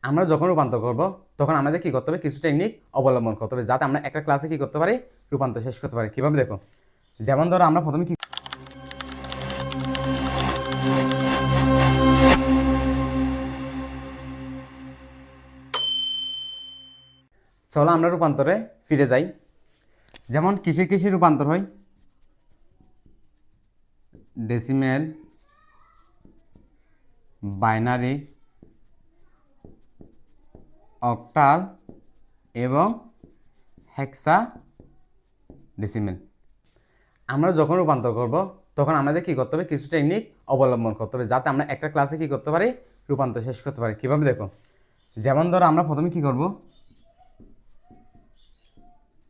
আমরা যখন রূপান্তর করব তখন আমাদের কি করতে হবে, কিছু টেকনিক অবলম্বন করতে হবে যাতে আমরা একটা ক্লাসে কি করতে পারি, রূপান্তর শেষ করতে পারি। কিভাবে দেখো, যেমন ধরো আমরা প্রথমে কি, চলো আমরা রূপান্তরে ফিরে যাই। যেমন কিসের কিসের রূপান্তর হয়, ডেসিমেল, বাইনারি, অক্টাল এবং হেক্সা ডেসিমেল। আমরা যখন রূপান্তর করব তখন আমাদের কি করতে হবে, কিছু টেকনিক অবলম্বন করতে হবে যাতে আমরা একটা ক্লাসে কি করতে পারি, রূপান্তর শেষ করতে পারি। কিভাবে দেখো, যেমন ধরো আমরা প্রথমে কি করব,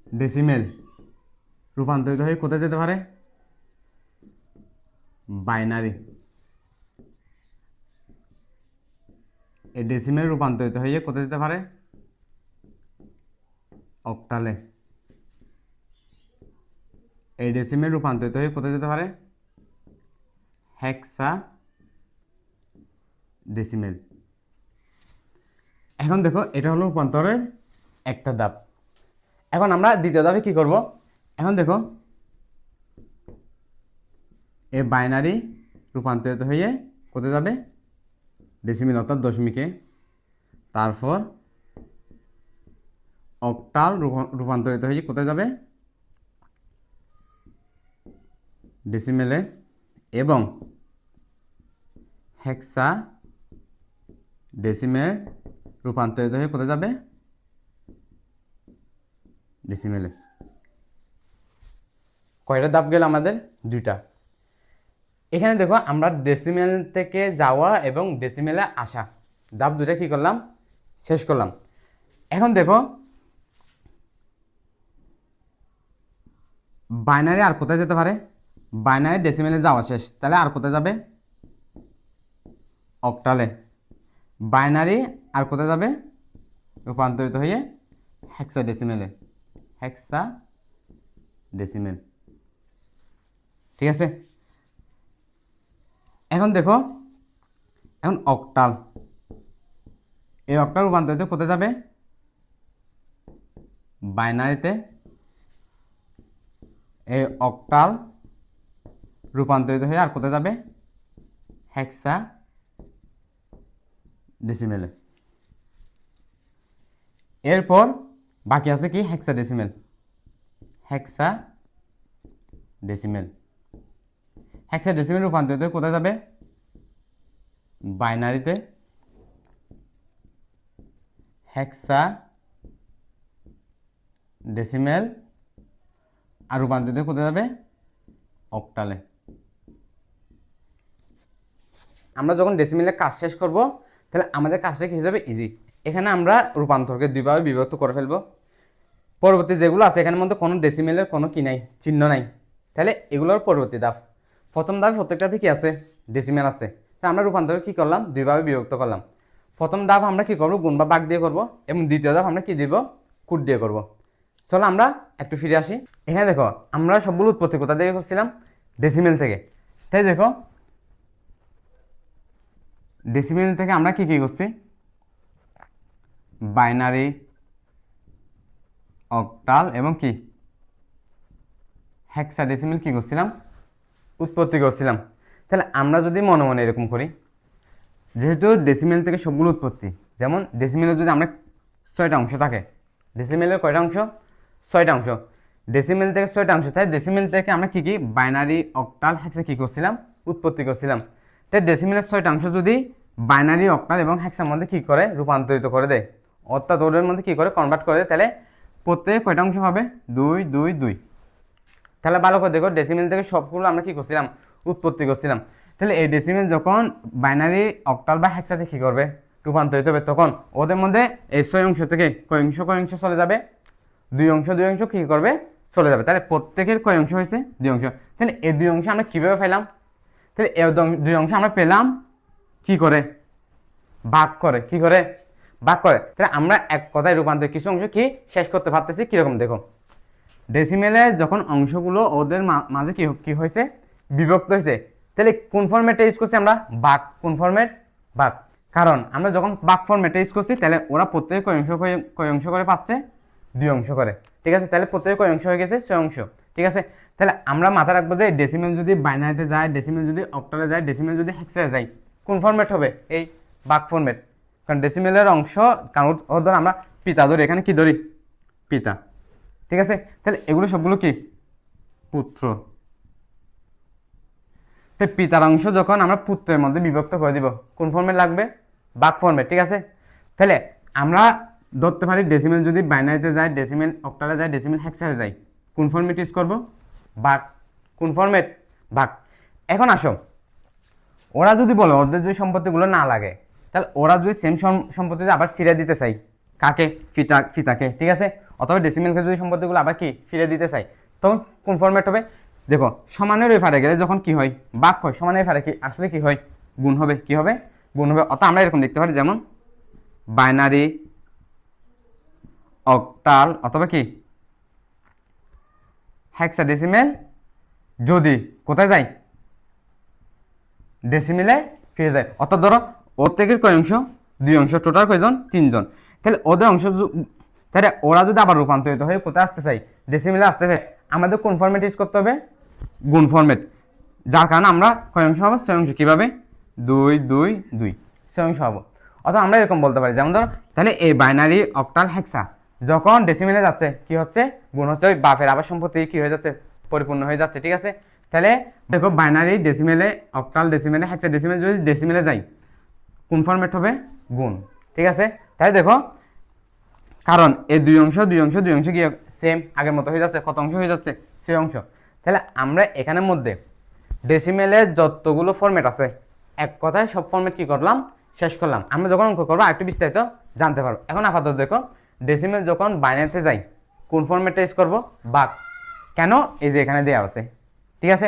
ডেসিমেল রূপান্তরিত হয়ে কোথায় যেতে পারে, বাইনারি। এই ডেসিমেল রূপান্তরিত হয়ে কোথায় যেতে পারে, অক্টালে। এই ডেসিমেল রূপান্তরিত হয়ে কোথায় যেতে পারে, হেক্সা ডেসিমেল। এখন দেখো এটা হলো রূপান্তরের একটা ধাপ। এখন আমরা দ্বিতীয় ধাপে কি করব, এখন দেখো এই বাইনারি রূপান্তরিত হয়ে কোথায় যাবে, ডেসিমেল অর্থাৎ দশমিকে। তারপর অক্টাল রূপান্তরিত হয়ে কোথায় যাবে, ডেসিমেলে। এবং হেক্সা ডেসিমেল রূপান্তরিত হয়ে কোথায় যাবে, ডেসিমেলে। কয়টা ধাপ গেল আমাদের, দুইটা। এখানে দেখো আমরা ডেসিমেল থেকে যাওয়া এবং ডেসিমেলে আসা ধাপ দুইটা কি করলাম, শেষ করলাম। এখন দেখো বাইনারি আর কোথায় যেতে পারে, বাইনারি ডেসিমেলে যাওয়া শেষ, তাহলে আর কোথায় যাবে, অক্টালে। বাইনারি আর কোথায় যাবে, রূপান্তরিত হয়ে হেক্সা ডেসিমেলে, হেক্সা ডেসিমেল। ঠিক আছে। এখন দেখো, এখন অক্টাল, এই অক্টাল রূপান্তরিত কোথায় যাবে, বাইনারিতে। এই অক্টাল রূপান্তরিত হয়ে আর কোথায় যাবে, হেক্সা ডেসিমেলে। এরপর বাকি আছে কি, হেক্সা ডেসিমেল, হেক্সা ডেসিমেল। হেক্সা ডেসিমেল রূপান্তরিত হয়ে কোথায় যাবে, বাইনারিতে। হেক্সা ডেসিমেল আর রূপান্তরিত হয়ে কোথায় যাবে, অক্টালে। আমরা যখন ডেসিমেলের কাজ শেষ করব তাহলে আমাদের কাজটা কি হিসাবে ইজি। এখানে আমরা রূপান্তরকে দুইভাবে বিভক্ত করে ফেলবো। পরবর্তী যেগুলো আছে এখানের মধ্যে কোনো ডেসিমেলের কোনো কি নাই, চিহ্ন নাই, তাহলে এগুলোর পরবর্তী ধাপ। প্রথম ধাপ প্রত্যেকটাতে কি আছে, ডেসিমেল আছে, তাই আমরা রূপান্তর কি করলাম, দুইভাবে বিভক্ত করলাম। প্রথম ধাপ আমরা কি করব, গুণ বা ভাগ দিয়ে করব, এবং দ্বিতীয় ধাপ আমরা কি দিব, কুট দিয়ে করব। চলো আমরা একটু ফিরে আসি। এখানে দেখো আমরা সবগুলো উৎপত্তি কোথা থেকে করছিলাম, ডেসিমেল থেকে। তাই দেখো ডেসিমেল থেকে আমরা কি কি করছি, বাইনারি, অক্টাল এবং কি হেক্সাডেসিমেল কি করছিলাম, উৎপত্তি করছিলাম। তাহলে আমরা যদি মনে মনে এরকম করি, যেহেতু ডেসিমেল থেকে সবগুলো উৎপত্তি, যেমন ডেসিমেলের যদি আমরা 6টা অংশ থাকে, ডেসিমেলের কয়টা অংশ, 6টা অংশ, ডেসিমেল থেকে 6টা অংশ, তাই ডেসিমেল থেকে আমরা কি কি বাইনারি, অক্টাল, হেক্সা কি করছিলাম, উৎপত্তি করছিলাম। তাই ডেসিমেলের 6টা অংশ যদি বাইনারি, অক্টাল এবং হেক্সার মধ্যে কি করে, রূপান্তরিত করে দেয়, অর্থাৎ ওদের মধ্যে কি করে কনভার্ট করে দেয়, তাহলে প্রত্যেকে কয়টা অংশ হবে, 2 2 2। তাহলে ভালো করে দেখো ডেসিমেল থেকে সবগুলো আমরা কি করছিলাম, উৎপত্তি করছিলাম। তাহলে এই ডেসিমেল যখন বাইনারি, অক্টাল বা হেক্সাতে কি করবে, রূপান্তরিত হবে, তখন ওদের মধ্যে এই 6 অংশ থেকে কয় অংশ চলে যাবে, 2 অংশ কি করবে, চলে যাবে। তাহলে প্রত্যেকের কয় অংশ হয়েছে, 2 অংশ। তাহলে এই 2 অংশ আমরা কিভাবে পেলাম, তাহলে এই 2 অংশ আমরা পেলাম কি করে, ভাগ করে, কি করে, ভাগ করে। তাহলে আমরা এক কথায় রূপান্তর কিছু অংশ কি শেষ করতে পারতেছি, কিরকম দেখো, ডেসিমেলে যখন অংশগুলো ওদের মাঝে কি কি হয়েছে, বিভক্ত হয়েছে, তাহলে কোন ফরম্যাটে ইউজ করছি আমরা, ভাগ। কোন ফরম্যাট, ভাগ। কারণ আমরা যখন ভাগ ফরম্যাটে ইউজ করছি তাহলে ওরা প্রত্যেকে কয় অংশ করে পাচ্ছে, 2 অংশ করে, ঠিক আছে। তাহলে প্রত্যেকে কয় অংশ হয়ে গেছে, 6 অংশ, ঠিক আছে। তাহলে আমরা মাথায় রাখবো যে ডেসিমেল যদি বাইনারিতে যায়, ডেসিমেল যদি অক্টালে যায়, ডেসিমেল যদি হেক্সায় যায়, কোন ফরম্যাট হবে, এই ভাগ ফরম্যাট। কারণ ডেসিমেলের অংশ, কারণ ধর আমরা পিতা ধরি, এখানে কি ধরি, পিতা, ঠিক আছে। তাহলে এগুলো সবগুলো কি পুত্র। তো পিতার অংশ যখন আমরা পুত্রের মধ্যে বিভক্ত করে দিব, কোন ফর্মেট লাগবে, ভাগ ফর্মেট, ঠিক আছে। তাহলে আমরা ধরতে পারি ডেসিমেল যদি বাইনারিতে যায়, ডেসিমেল অক্টালে যায়, ডেসিমেল হেক্সায় যায়, কোন ফর্মেট ইউজ করব, ভাগ। কোন ফর্মেট, ভাগ। এখন আসো, ওরা যদি বলে ওদের যদি সম্পত্তিগুলো না লাগে, তাহলে ওরা যদি সেম সম্পত্তি আবার ফিরে দিতে চাই, কাকে, ফিতাকে, ঠিক আছে। অথবা ডেসিমেলকে যদি সম্পত্তিগুলো আবার কি ফিরে দিতে চাই, তখন কোন ফর্মেট হবে, দেখো সমানের ওই ফারে গেলে যখন কি হয়, ভাগ হয়, সমানের ফারে কি আসলে কি হয়, গুণ হবে, কি হবে, গুণ হবে। অর্থাৎ আমরা এরকম লিখতে পারি, যেমন বাইনারি, অক্টাল অথবা কি হেক্সাডেসিমেল যদি কোথায় যায়, ডেসিমেলে ফিরে যায়। অর্থাৎ ধরো ওর থেকে কয় অংশ, 2 অংশ, টোটাল কয়জন, 3 জন। তাহলে ওদের অংশ, তাহলে ওরা যদি আবার রূপান্তরিত হয়ে কোথায় আসতে চাই, ডেসিমেলে আসতে চাই, আমাদের কোন ফরম্যাট ইউজ করতে হবে, গুণ ফরম্যাট। যার কারণে আমরা কয় অংশ হবো, 6 অংশ। কিভাবে, 2 2 2, 6 অংশ হবো। অথবা আমরা এরকম বলতে পারি, যেমন ধরো তাহলে এই বাইনারি, অক্টাল, হেক্সা যখন ডেসিমেলে যাচ্ছে, কি হচ্ছে, গুণ হচ্ছে, ওই বাপের আবার সম্পত্তি কি হয়ে যাচ্ছে, পরিপূর্ণ হয়ে যাচ্ছে, ঠিক আছে। তাহলে দেখো বাইনারি ডেসিমেলে, অক্টাল ডেসিমেলে, হেক্সা ডেসিমেলে যদি ডেসিমেলে যাই, কোন ফরম্যাট হবে, গুণ, ঠিক আছে। তাই দেখো, কারণ এই 2 অংশ 2 অংশ 2 অংশ কি সেম আগের মতো হয়ে যাচ্ছে, কত অংশ হয়ে যাচ্ছে, 6 অংশ। তাহলে আমরা এখানের মধ্যে ডেসিমেলের যতগুলো ফরম্যাট আছে, এক কথায় সব ফরম্যাট কি করলাম, শেষ করলাম। আমরা যখন অঙ্ক করবো আরেকটু বিস্তারিত জানতে পারবো। এখন আপাতত দেখো, ডেসিমেল যখন বাইনারিতে যাই, কোন ফরম্যাটটা ইউজ করবো, ভাগ। কেন, এই যে এখানে দেওয়া আছে, ঠিক আছে।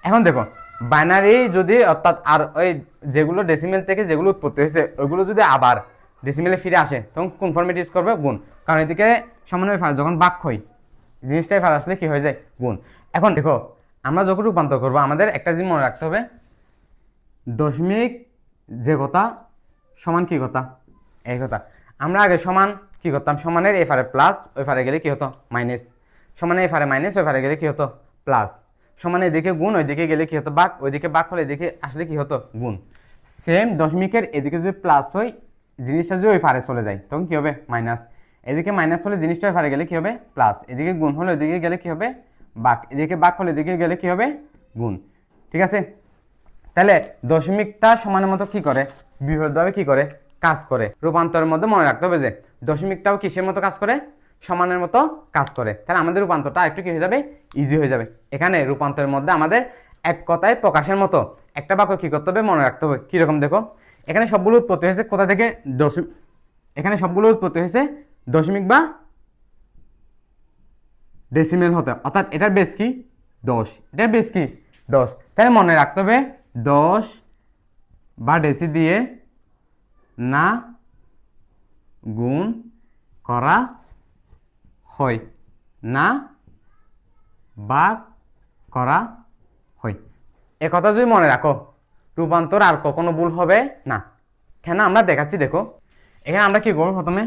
এখন দেখো বাইনারি যদি, অর্থাৎ আর ওই যেগুলো ডেসিমেল থেকে যেগুলো উৎপত্তি হয়েছে ওইগুলো যদি আবার ডেসিমেলে ফিরে আসে, তখন কোন ফরম্যাট ইউজ করবে, গুণ। কারণ এদিকে সমানের ফার যখন ভাগ হয়, জিনিসটাই ফার আসলে কি হয়ে যায়, গুণ। এখন দেখো আমরা যখন রূপান্তর করবো, আমাদের একটা জিনিস মনে রাখতে হবে, দশমিক যে কথা সমান কি কথা, এই কথা। আমরা আগে সমান কি করতাম, সমানের এই ফারে প্লাস, ওই ফারে গেলে কি হতো, মাইনাস। সমানের এই ফারে মাইনাস, ওই ফারে গেলে কি হতো, প্লাস। সমানের এদিকে গুণ, ওইদিকে গেলে কি হতো, ভাগ। ওইদিকে ভাগ হলে এদিকে আসলে কি হতো, গুণ। সেম দশমিকের এদিকে যদি প্লাস হয়, জিনিসটা যদি ওই ফারে চলে যায়, তখন কি হবে, মাইনাস। এদিকে মাইনাস হলে জিনিসটা ওই ফারে গেলে কি হবে, প্লাস। এদিকে গুণ হলে ওইদিকে গেলে কি হবে, ভাগ। এদিকে ভাগ হলে এদিকে গেলে কি হবে, গুণ, ঠিক আছে। তাহলে দশমিকটা সমানের মতো কি করে, বিপরীতভাবে কি করে, কাজ করে। রূপান্তরের মধ্যে মনে রাখতে হবে যে দশমিকটাও কিসের মতো কাজ করে, সমানের মতো কাজ করে। তাহলে আমাদের রূপান্তরটা একটু কি হয়ে যাবে, ইজি হয়ে যাবে। এখানে রূপান্তরের মধ্যে আমাদের এক কথায় প্রকাশের মতো একটা বাক্য কি করতে হবে, মনে রাখতে হবে। কিরকম দেখো, এখানে সবগুলো উৎপত্তি হয়েছে কোথা থেকে, দশমিক। এখানে সবগুলো উৎপত্তি হয়েছে দশমিক বা ডেসিমেল হতে, অর্থাৎ এটার বেস কি, 10, এটার বেস কি, 10। তাহলে মনে রাখতে হবে 10 বা ডেসি দিয়ে না গুণ করা হয়, না ভাগ করা হয়। এ কথা যদি মনে রাখো, রূপান্তর আর কখনো ভুল হবে না। কেন আমরা দেখাচ্ছি, দেখো এখানে আমরা কি করবো, প্রথমে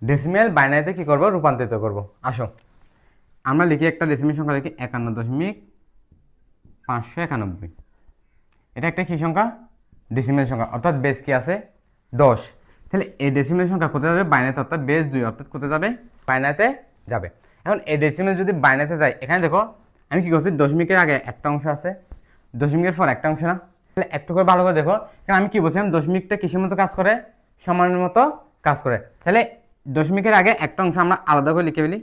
ডেসিমেল বাইনারিতে কি করব, রূপান্তরিত করব। আসো আমরা লিখি, একটা ডেসিমেল সংখ্যা লিখি 51.591। এটা একটা কি সংখ্যা, ডেসিমেল সংখ্যা, অর্থাৎ বেস কি আছে, 10। তাহলে এই ডেসিমেল সংখ্যা কোথায় যাবে, বাইনারিতে, অর্থাৎ বেস 2, অর্থাৎ কোথায় যাবে, বাইনারিতে যাবে। এখন এই ডেসিমেল যদি বাইনারিতে যায়, এখানে দেখো আমি কি করছি, দশমিকের আগে একটা অংশ আছে, দশমিকের পর একটা অংশ না। তাহলে একটু করে ভালো করে দেখো, কারণ আমি কি বলছিলাম, দশমিকটা কিসের মতো কাজ করে, সমানের মতো কাজ করে। তাহলে দশমিকের আগে একটা অংশ আমরা আলাদা করে লিখে ফেলি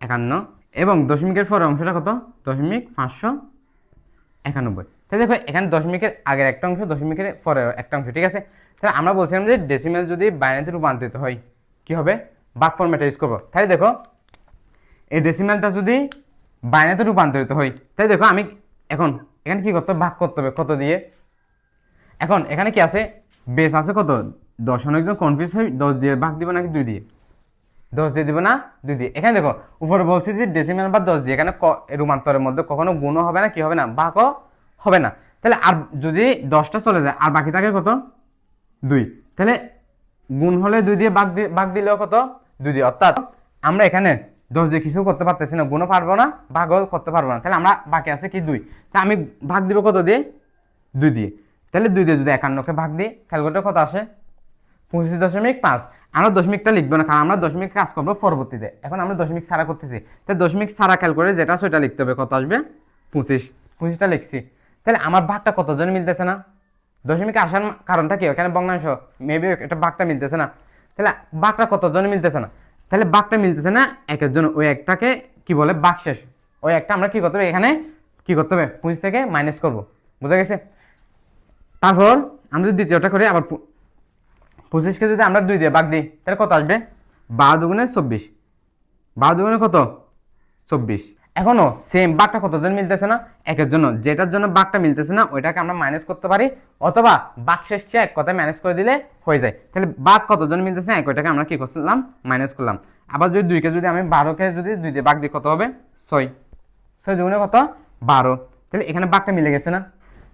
51, এবং দশমিকের পরের অংশটা কত, 0.591। তাহলে দেখো এখানে দশমিকের আগের একটা অংশ, দশমিকের পরের একটা অংশ, ঠিক আছে। তাহলে আমরা বলছিলাম যে ডেসিমেল যদি বাইনারিতে রূপান্তরিত হয়, কি হবে, ভাগ ফরম্যাটে ইউজ করবো। তাহলে দেখো এই ডেসিমেলটা যদি বাইনারিতে রূপান্তরিত হয়, তাই দেখো আমি এখন এখানে কি করতে হবে, ভাগ করতে হবে, কত দিয়ে। এখন এখানে কি আছে, বেস আছে কত, 10। অনেকজন কনফিউজ হয়, 10 দিয়ে ভাগ দিব নাকি 2 দিয়ে, 10 দিয়ে দিব না 2 দিয়ে। এখানে দেখো উপরে বলছি যে ডেসিমেল বা 10 দিয়ে, এখানে রূপান্তরের মধ্যে কখনো গুণও হবে না, কি হবে না, ভাগও হবে না। তাহলে আর যদি 10টা চলে যায়, আর বাকি থাকে কত, 2। তাহলে গুণ হলে 2 দিয়ে ভাগ দিলেও কত 2 দিয়ে, অর্থাৎ আমরা এখানে 10 দিয়ে কিছু করতে পারতেছি না, গুণও পারবো না, ভাগও করতে পারবো না। তাহলে আমরা বাকি আছে কি 2। তা আমি ভাগ দিব কত দিয়ে, 2 দিয়ে। তাহলে 2 দিয়ে যদি 51কে ভাগ দিই, ক্যালকুলেটর কত আসে, 25.5। আমরা দশমিকটা লিখবো না, কারণ আমরা দশমিক কাজ করবো পরবর্তীতে, এখন আমরা দশমিক ছাড়া করতেছি। তাহলে দশমিক ছাড়া ক্যালকুলেটর যেটা সেটা লিখতে হবে, কত আসবে 25টা লিখছি। তাহলে আমার ভাগটা কতজন মিলতেছে না, দশমিক আসার কারণটা কি, এখানে ভগ্নাংশ মেবি এটা ভাগটা মিলতেছে না। তাহলে ভাগটা কতজন মিলতেছে না, তাহলে ভাগটা মিলতেছে না একের জন্য, ওই একটাকে কি বলে ভাগশেষ, ওই একটা আমরা কি করতে হবে, এখানে কি করতে হবে 25 থেকে মাইনাস করব, বুঝা গেছে। তারপর আমরা যদি দ্বিতীয়টা করি, আবার 25কে যদি আমরা 2 দিয়ে ভাগ দিই, তাহলে কত আসবে, 12 দুগুণে 24, 12 দুগুণে কত 24। এখনো সেম ভাগটা কতজন মিলতেছে না, একের জন্য, যেটার জন্য ভাগটা মিলতেছে না ওইটাকে আমরা মাইনাস করতে পারি, অথবা ভাগশেষকে এক কথায় মাইনাস করে দিলে হয়ে যায়। তাহলে ভাগ কতজন মিলতেছে না, এক ওইটাকে আমরা কি করলাম, মাইনাস করলাম। আবার যদি 2কে যদি আমি 12কে যদি 2 দিয়ে ভাগ দিই, কত হবে 6, 6 দুগুণে কত 12। তাহলে এখানে ভাগটা মিলে গেছে না,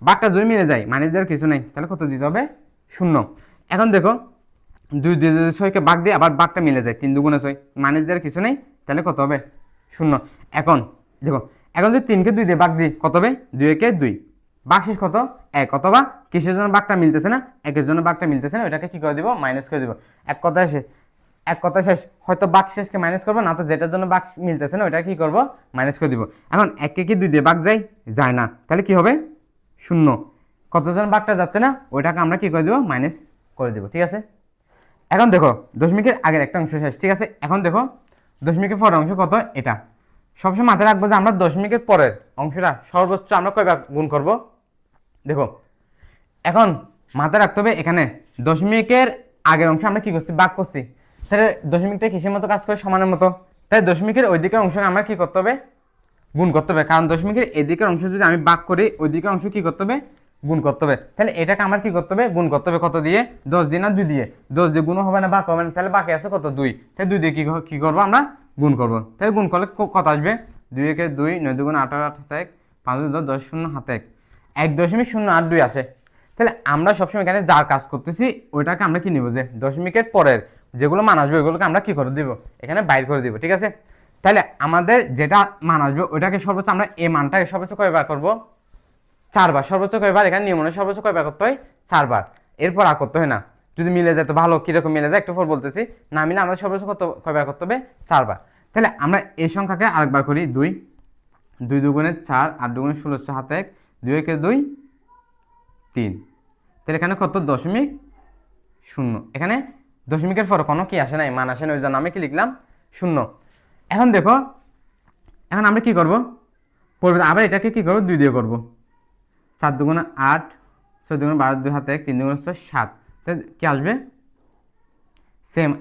ভাগটা যদি মিলে যায় মাইনাস দেওয়ার কিছু নেই, তাহলে কত দিতে হবে 0। এখন দেখো 2 দিয়ে যদি 6কে ভাগ দিই, আবার ভাগটা মিলে যায়, 3 দুগুণে 6, মাইনাস দেওয়ার কিছু নেই, তাহলে কত হবে 0। এখন দেখো, এখন যদি 3কে 2 দিয়ে ভাগ দিই, কত হবে 2 একে 2, ভাগশেষ কত 1, অথবা কিসের জন্য ভাগটা মিলতেছে না, একের জন্য ভাগটা মিলতেছে না, ওইটাকে কি করে দিব, মাইনাস করে দিব। এক কথা শেষ, হয়তো ভাগশেষকে মাইনাস করবো, না তো যেটার জন্য ভাগ মিলতেছে না ওইটা কি করব, মাইনাস করে দিব। এখন 1কে কি 2 দিয়ে ভাগ যায় না, তাহলে কি হবে 0। কতজন ভাগটা যাচ্ছে না, ওইটাকে আমরা কি করে দিব, মাইনাস করে দিব, ঠিক আছে। এখন দেখো দশমিকের আগের একটা অংশ শেষ, ঠিক আছে। এখন দেখো দশমিকের পরের অংশ কত, এটা সবসময় মাথায় রাখবো যে আমরা দশমিকের পরের অংশটা সর্বোচ্চ আমরা কয়বার গুণ করব। দেখো এখন মাথায় রাখতে হবে, এখানে দশমিকের আগের অংশ আমরা কি করছি, ভাগ করছি, তাহলে দশমিকটা কিসের মতো কাজ করে, সমানের মতো। তাই দশমিকের ওই দিকের অংশকে আমরা কি করতে হবে, গুণ করতে হবে, কারণ দশমিকের এদিকের অংশ যদি আমি ভাগ করি, ওই দিকের অংশ কি করতে হবে, গুণ করতে হবে। তাহলে এটাকে আমার কি করতে হবে, গুণ করতে হবে, কত দিয়ে, 10 দিয়ে না 2 দিয়ে, 10 দিয়ে গুণ হবে না, ভাগ হবে না, তাহলে বাকি আছে কত 2, তাহলে 2 দিয়ে কি করবো আমরা, গুণ করবো। তাহলে গুণ করলে কত আসবে, 2 একে 2, 9 দুগুণ 18, 1, 5 10, 10 শূন্য হাতে 1.082 আসে। তাহলে আমরা সবসময় এখানে যার কাজ করতেছি ওইটাকে আমরা কি নিব, যে দশমিকের পরের যেগুলো মান আসবে ওইগুলোকে আমরা কি করে দিব, এখানে বাইর করে দিব, ঠিক আছে। তাহলে আমাদের যেটা মান আসবে ওইটাকে সর্বোচ্চ আমরা এই মানটাকে সর্বোচ্চ কয়বার করব, 4বার, সর্বোচ্চ কয়বার, এখানে নিয়ম অনুযায়ী সর্বোচ্চ কয়বার করতে হয়, 4বার, এরপর আর করতে হয় না। যদি মিলে যায় তো ভালো, কিরকম মিলে যায় একটু পর বলতেছি, না মিলে আমাদের সর্বোচ্চ কয়বার করতে হবে, 4বার। তাহলে আমরা এই সংখ্যাকে আরেকবার করি, 2, 2 দুগুণে 4, 8 দুগুণে 16 হাতে 1, 2 একে 2, 3। তাহলে এখানে কত 0.0, এখানে দশমিকের পর কোনো কি আসে নাই, মান আসে না, ওই জন্য আমি কি লিখলাম 0। এখন দেখো, এখন আমরা কি করব, পরবর্তী আবার এটাকে কি করব, 2 দিয়ে করব, 4 দুগুণে 8, 6 দুগুণে 12, 2 হাতে 1, 3 দুগুণে 7, তাহলে কি আসবে সেম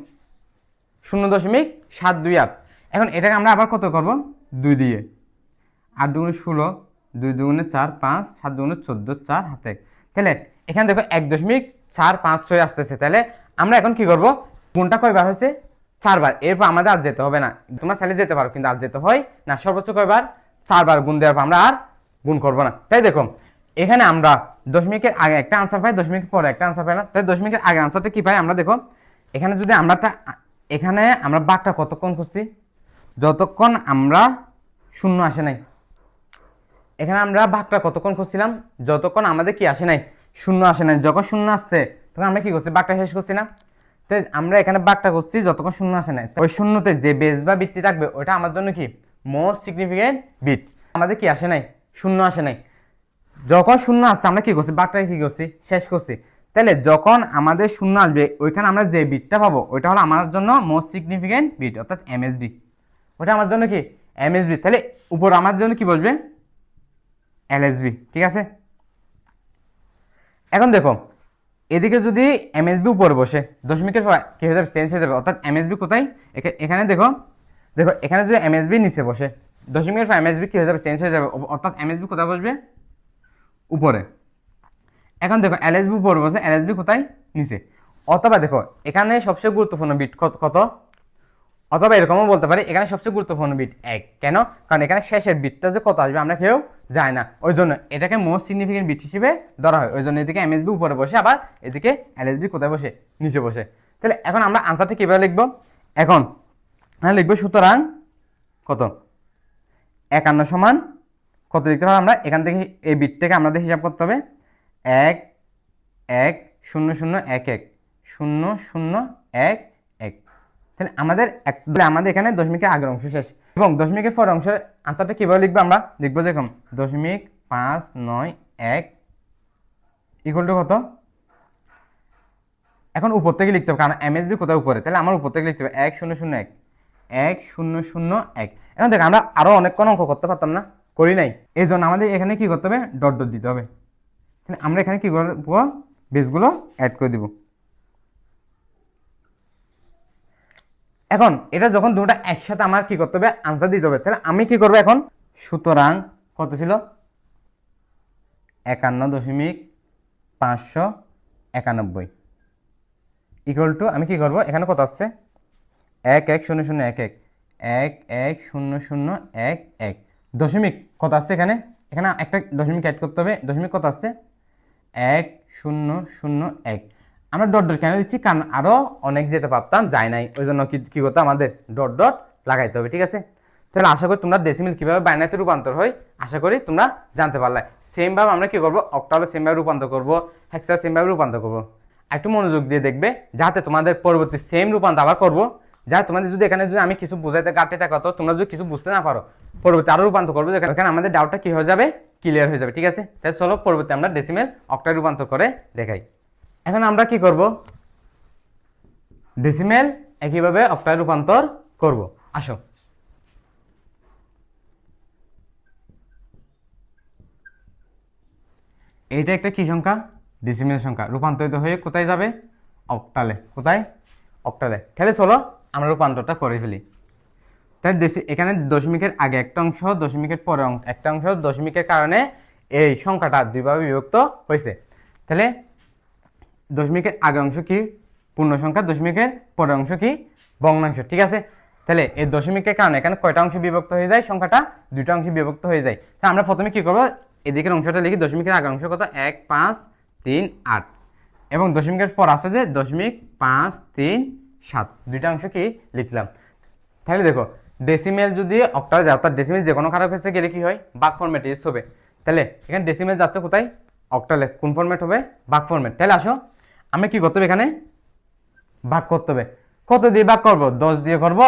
0.728। এখন এটাকে আমরা আবার কত করব, 2 দিয়ে, 8 দুগুণে 16, 2 দুগুণে 4, 5, 7 দুগুণে 14, 4 হাতে 1। তাহলে এখানে দেখো 1.456 আসতেছে। তাহলে আমরা এখন কি করব, গুণটা কয়বার হয়েছে, 4বার, এরপর আমাদের আর যেতে হবে না, তোমরা চাইলে যেতে পারো কিন্তু আর যেতে হয় না, সর্বোচ্চ কয়বার 4বার, গুণ দেওয়ার পর আমরা আর গুণ করবো না। তাই দেখো এখানে আমরা দশমিকের আগে একটা আনসার পাই, দশমিকের পরে একটা আনসার পাই না, তাই দশমিকের আগে আনসারটা কি পাই আমরা, দেখো এখানে যদি আমরা এখানে আমরা ভাগটা কতক্ষণ করছি, যতক্ষণ আমরা 0 আসে নাই, এখানে আমরা ভাগটা কতক্ষণ করছিলাম, যতক্ষণ আমাদের কি আসে নাই, 0 আসে নাই। যখন 0 আসছে তখন আমরা কি করছি, ভাগটা শেষ করছি না। তো আমরা এখানে ভাগটা করছি যতক্ষণ 0 আসে নাই, ওই শূন্যতে যে বেস বা বৃত্তি থাকবে ওটা আমার জন্য কি মোস্ট সিগনিফিকেন্ট বিট। আমাদের কি আসে নাই, 0 আসে নাই, যখন 0 আসছে আমরা কি করছি, ভাগটাকে কি করছি, শেষ করছি। তাহলে যখন আমাদের 0 আসবে ওইখানে আমরা যে বিটটা পাবো ওইটা হলো আমার জন্য মোস্ট সিগনিফিকেন্ট বিট, অর্থাৎ এমএসবি, ওটা আমার জন্য কি এমএসবি। তাহলে উপর আমার জন্য কি বসবে, এলএসবি, ঠিক আছে। এখন দেখো এদিকে যদি এমএসবি উপরে বসে, দশমিকের কি হয়ে যাবে, চেঞ্জ হয়ে যাবে, অর্থাৎ এমএসবি কোথায়, এখানে দেখো দেখো এখানে যদি এমএসবি নিচে বসে, দশমিকের পর এমএসবি কি হয়ে যাবে, চেঞ্জ হয়ে যাবে, অর্থাৎ এমএসবি কোথায় বসবে, উপরে। এখন দেখো এলএসবি উপরে বসে, এলএসবি কোথায়, নিচে। অথবা দেখো এখানে সবচেয়ে গুরুত্বপূর্ণ বিট কত, অথবা এরকমও বলতে পারি এখানে সবচেয়ে গুরুত্বপূর্ণ বিট 1। কেন? কারণ এখানে শেষের বিটটা যে কত আসবে আমরা কেউ জানি না, ওই জন্য এটাকে মোস্ট সিগনিফিকেন্ট বিট হিসেবে ধরা হয়। ওই জন্য এদিকে এমএসবি উপরে বসে, আবার এদিকে এলএসবি কোথায় বসে? নিচে বসে। তাহলে এখন আমরা আনসারটা কীভাবে লিখবো? এখন হ্যাঁ লিখবো, সুতরাং কত 51 সমান কত লিখতে হবে আমরা? এখান থেকে এই বিট থেকে আমাদের হিসাব করতে হবে 1 1 0 0 1 1 0 0 1 1। তাহলে আমাদের এখানে দশমিকের আগের অংশ শেষ, এবং দশমিকের পরের অংশের আনসারটা কীভাবে লিখবো? আমরা লিখবো যেরকম 0.591 ইকুয়াল টু কত? এখন উপর থেকে লিখতে হবে, কারণ এমএসবি কোথায়? উপরে। তাহলে আমার উপর থেকে লিখতে হবে 1 0 0 1 1 0 0 1। এখন দেখ আমরা আরো অনেকক্ষণ অঙ্ক করতে পারতাম না, করি নাই। এই জন্য আমাদের এখানে কি করতে হবে? ডট ডট দিতে হবে। তাহলে আমরা এখানে কি করবো? বেসগুলো অ্যাড করে দিব। এখন এটা যখন দুটো একসাথে আমার কি করতে হবে? আনসার দিতে হবে। তাহলে আমি কি করবো এখন? সুতরাং কত ছিল? 51.591 ইকুয়াল টু, আমি কি করবো? এখানে কত আসছে? 1 1 0 0 1 1 1 1 0 0 1 1 দশমিক কত আসছে? এখানে এখানে একটা দশমিক অ্যাড করতে হবে। দশমিক কত আসছে? 1 0 0 1। আমরা ডট ডট কেন দিচ্ছি? কারণ আরো অনেক যেতে পারতাম, যায় নাই, ওই জন্য কি করতে আমাদের ডট ডট লাগাইতে হবে। ঠিক আছে? তাহলে আশা করি তোমরা ডেসিমেল কিভাবে বাইনারিতে রূপান্তর হয় আশা করি তোমরা জানতে পারলে। সেম ভাবে আমরা কি করবো? অক্টালে সেম ভাবে রূপান্তর করবো, হেক্সাল সেম ভাবে রূপান্তর করবো। একটু মনোযোগ দিয়ে দেখবে, যাতে তোমাদের পরবর্তী সেম রূপান্তর আবার করবো। যা তোমাদের যদি এখানে যদি আমি কিছু বুঝাইতে কাটতে থাকো, তো তোমরা যদি কিছু বুঝতে না পারো, পরবর্তী আরো রূপান্তর করবো, এখানে আমাদের ডাউটটা কি হয়ে যাবে? ক্লিয়ার হয়ে যাবে। ঠিক আছে? তাহলে চলো পরবর্তী আমরা ডেসিমেল অক্টালে রূপান্তর করে দেখাই। এখন আমরা কি করব? ডেসিমেল একইভাবে অক্টালে রূপান্তর করব। আসো, এইটা একটা কি সংখ্যা? ডেসিমেল সংখ্যা। রূপান্তরিত হয়ে কোথায় যাবে? অক্টালে। কোথায়? অক্টালে। তাহলে চলো আমরা রূপান্তরটা করে ফেলি। তাহলে এখানে দশমিকের আগে একটা অংশ, দশমিকের পরে একটা অংশ, দশমিকের কারণে এই সংখ্যাটা দুইভাবে বিভক্ত হয়েছে। তাহলে দশমিকের আগের অংশ কি? পূর্ণ সংখ্যা। দশমিকের পরের অংশ কি? ভগ্নাংশ। ঠিক আছে? তাহলে এই দশমিকের কারণে এখানে কয়টা অংশ বিভক্ত হয়ে যায়? সংখ্যাটা দুইটা অংশে বিভক্ত হয়ে যায়। তাহলে আমরা প্রথমে কি করবো? এদিকের অংশটা লিখি। দশমিকের আগের অংশ কত? 1 5 3 8, এবং দশমিকের পর আছে যে 0.5 3 7, দুইটা অংশ কি লিখলাম। তাহলে দেখো, ডেসিমেল যদি অক্টালে যায়, অর্থাৎ ডেসিমেল যে কোনো খারাপ হয়েছে গেলে কি হয়? ভাগ ফরম্যাট ইউজ হবে। তাহলে এখানে ডেসিমেল যাচ্ছে কোথায়? অক্টালে। কোন ফরম্যাট হবে? ভাগ ফরম্যাট। তাহলে আসো আমি কি করতে হবে? এখানে ভাগ করতে হবে। কত দিয়ে ভাগ করবো? 10 দিয়ে করবো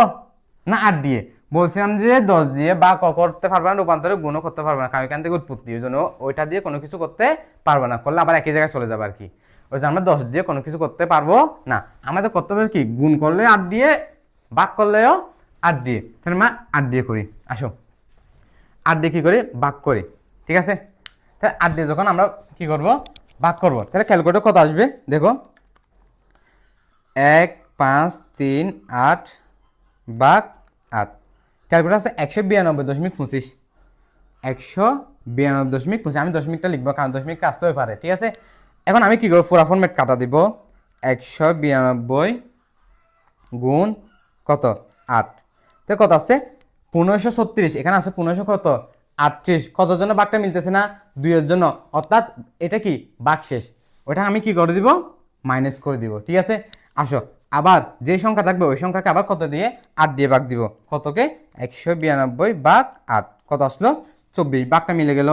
না 8 দিয়ে? বলছিলাম যে 10 দিয়ে ভাগ করতে পারবে না, রূপান্তরে গুণও করতে পারবে না, কারণ এখান থেকে উৎপত্তি, ওই জন্য ওইটা দিয়ে কোনো কিছু করতে পারবে না, করলে আবার একই জায়গায় চলে যাবে আর কি। ওই জন্য আমরা 10 দিয়ে কোনো কিছু করতে পারবো না। আমাদের করতে হবে কি? গুণ করলে 8 দিয়ে, ভাগ করলেও 8 দিয়ে। তাহলে আমরা 8 দিয়ে করি। আসো 8 দিয়ে কি করি? ভাগ করি। ঠিক আছে? তাহলে 8 দিয়ে যখন আমরা কি করব? ভাগ করব, তাহলে ক্যালকুলেটর কত আসবে? দেখো, 1 5 3 8 ভাগ 8। ক্যালকুলেটর আছে 192.25, 192.25। আমি দশমিকটা লিখবো, কারণ দশমিক আসতে হয়ে পারে। ঠিক আছে? এখন আমি কি করবো? পুরা ফরম্যাট কাটা দিব। 192 গুণ কত? 8। তো কত আছে? 1536। এখানে আছে 1500 কত? 38। কতর জন্য ভাগটা মিলতেছে না? 2 এর জন্য, অর্থাৎ এটা কি? ভাগ শেষ। ওটা আমি কি করে দিব? মাইনাস করে দিব। ঠিক আছে? আসো, আবার যে সংখ্যা থাকবে ওই সংখ্যাকে আবার কত দিয়ে? 8 দিয়ে ভাগ দিব। কতকে? 192 ভাগ 8। কত আসলো? 24। ভাগটা মিলে গেল।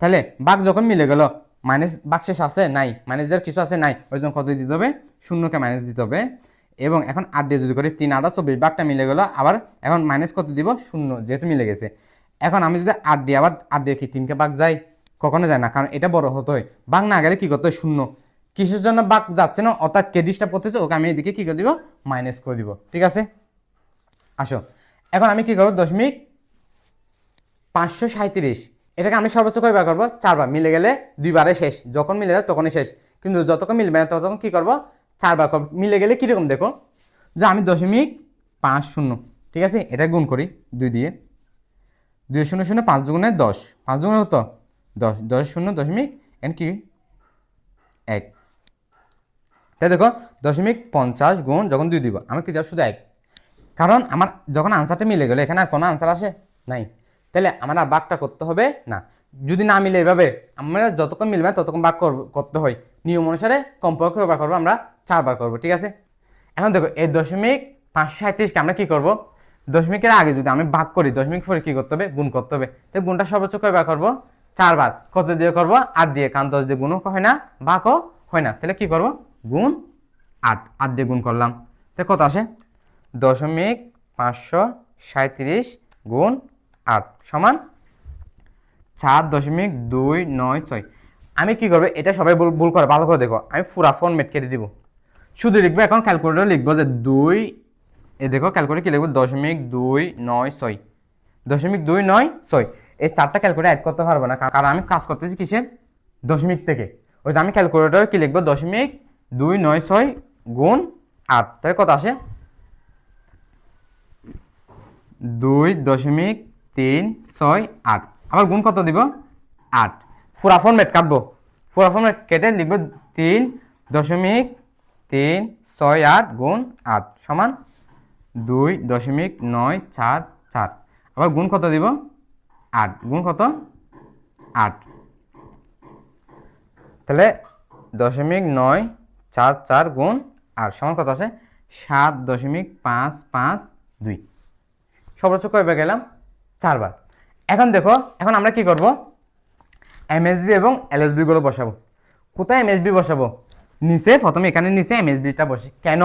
তাহলে ভাগ যখন মিলে গেল, মাইনাস ভাগ শেষ আছে? নাই। মাইনাস দেওয়ার কিছু আছে? নাই। ওই জন্য কত দিতে হবে? শূন্যকে মাইনাস দিতে হবে। এবং এখন 8 দিয়ে যদি করি 3 8 24, ভাগটা মিলে গেল। আবার এখন মাইনাস কত দিব? শূন্য, যেহেতু মিলে গেছে। এখন আমি যদি 8 দিয়ে, আবার 8 দিয়ে কি 3কে ভাগ যায়? কখনো যায় না, কারণ এটা বড় হতে হয়। ভাগ না গেলে কি করতে হয়? শূন্য। কিসের জন্য ভাগ যাচ্ছে না? অর্থাৎ কে ডিস্টার্ব করতেছে, ওকে আমি এদিকে কি করে দিব? মাইনাস করে দিব। ঠিক আছে? আসো, এখন আমি কি করবো? 537, এটাকে আমি সর্বোচ্চ কয়বার করবো? 4 বার। মিলে গেলে 2 বারে শেষ, যখন মিলে যায় তখনই শেষ। কিন্তু যতক্ষণ মিলবে না ততক্ষণ কি করবো? 4 বার করবো। মিলে গেলে কিরকম দেখো, যে আমি 0.50, ঠিক আছে, এটা গুণ করি 2 দিয়ে। 2 0 0 5 দুগুণে 10, 5 দুগুণে কত? 10, 10 0 দশমিক এখানে কি? 1। তাই দেখো 0.50 গুণ যখন 2 দিব, আমি কি যাব? শুধু 1। কারণ আমার যখন আনসারটা মিলে গেলো এখানে আর কোনো আনসার আসে নাই, তাহলে আমার আর ভাগটা করতে হবে না। যদি না মিলে এভাবে আমরা যতক্ষণ মিলবে ততক্ষণ ভাগ করতে হয়, নিয়ম অনুসারে কমপক্ষে বার করবো আমরা 4 বার করবো, ঠিক আছে। এখন দেখো এই 0.537কে আমরা কি করব, দশমিকের আগে যদি আমি ভাগ করি দশমিক পরে কি করতে হবে, গুণ করতে হবে। তো গুণটা সর্বোচ্চ কয়বার করবো, 4 বার। কত দিয়ে করবো, 8 দিয়ে, কারণ 10 দিয়ে গুণও হয় না ভাগও হয় না, তাহলে কি করবো, গুণ 8, 8 দিয়ে গুণ করলাম, তাহলে কত আসে, 0.537 গুণ 8 সমান 4.296। আমি কি করবো, এটা সবাই ভুল করে, ভালো করে দেখো, আমি পুরা ফর্মেট কেটে দিব, শুধু লিখবো এখন ক্যালকুলেটর লিখবো যে 2, এ দেখো ক্যালকুলেটর কি লিখবো, 0.296, 0.296। এই 4টা ক্যালকুলেটর অ্যাড করতে পারবো না, কারণ আমি কাজ করতেছি কিসের, দশমিক থেকে। ওই যে আমি ক্যালকুলেটর কি লিখবো, 0.296 গুণ 8, তাহলে কত আসে, 2.368। আবার গুণ কত দিব, 8। পুরা ফর্মেট কাটবো, পুরা ফর্মেট কেটে লিখবো 3.368 গুণ 8 সমান 2.944। আবার গুণ কত দিব, 8, গুণ কত, 8, তাহলে 0.944 গুণ 8 সমান কত আছে, 7.552। সর্বোচ্চ কয়বার গেলাম, 4 বার। এখন দেখো, এখন আমরা কি করব, এমএসবি এবং এলএসবি গুলো বসাবো। কোথায় এমএসবি বসাবো, নিচে, প্রথমে এখানে নিচে এমএসবিটা বসে। কেন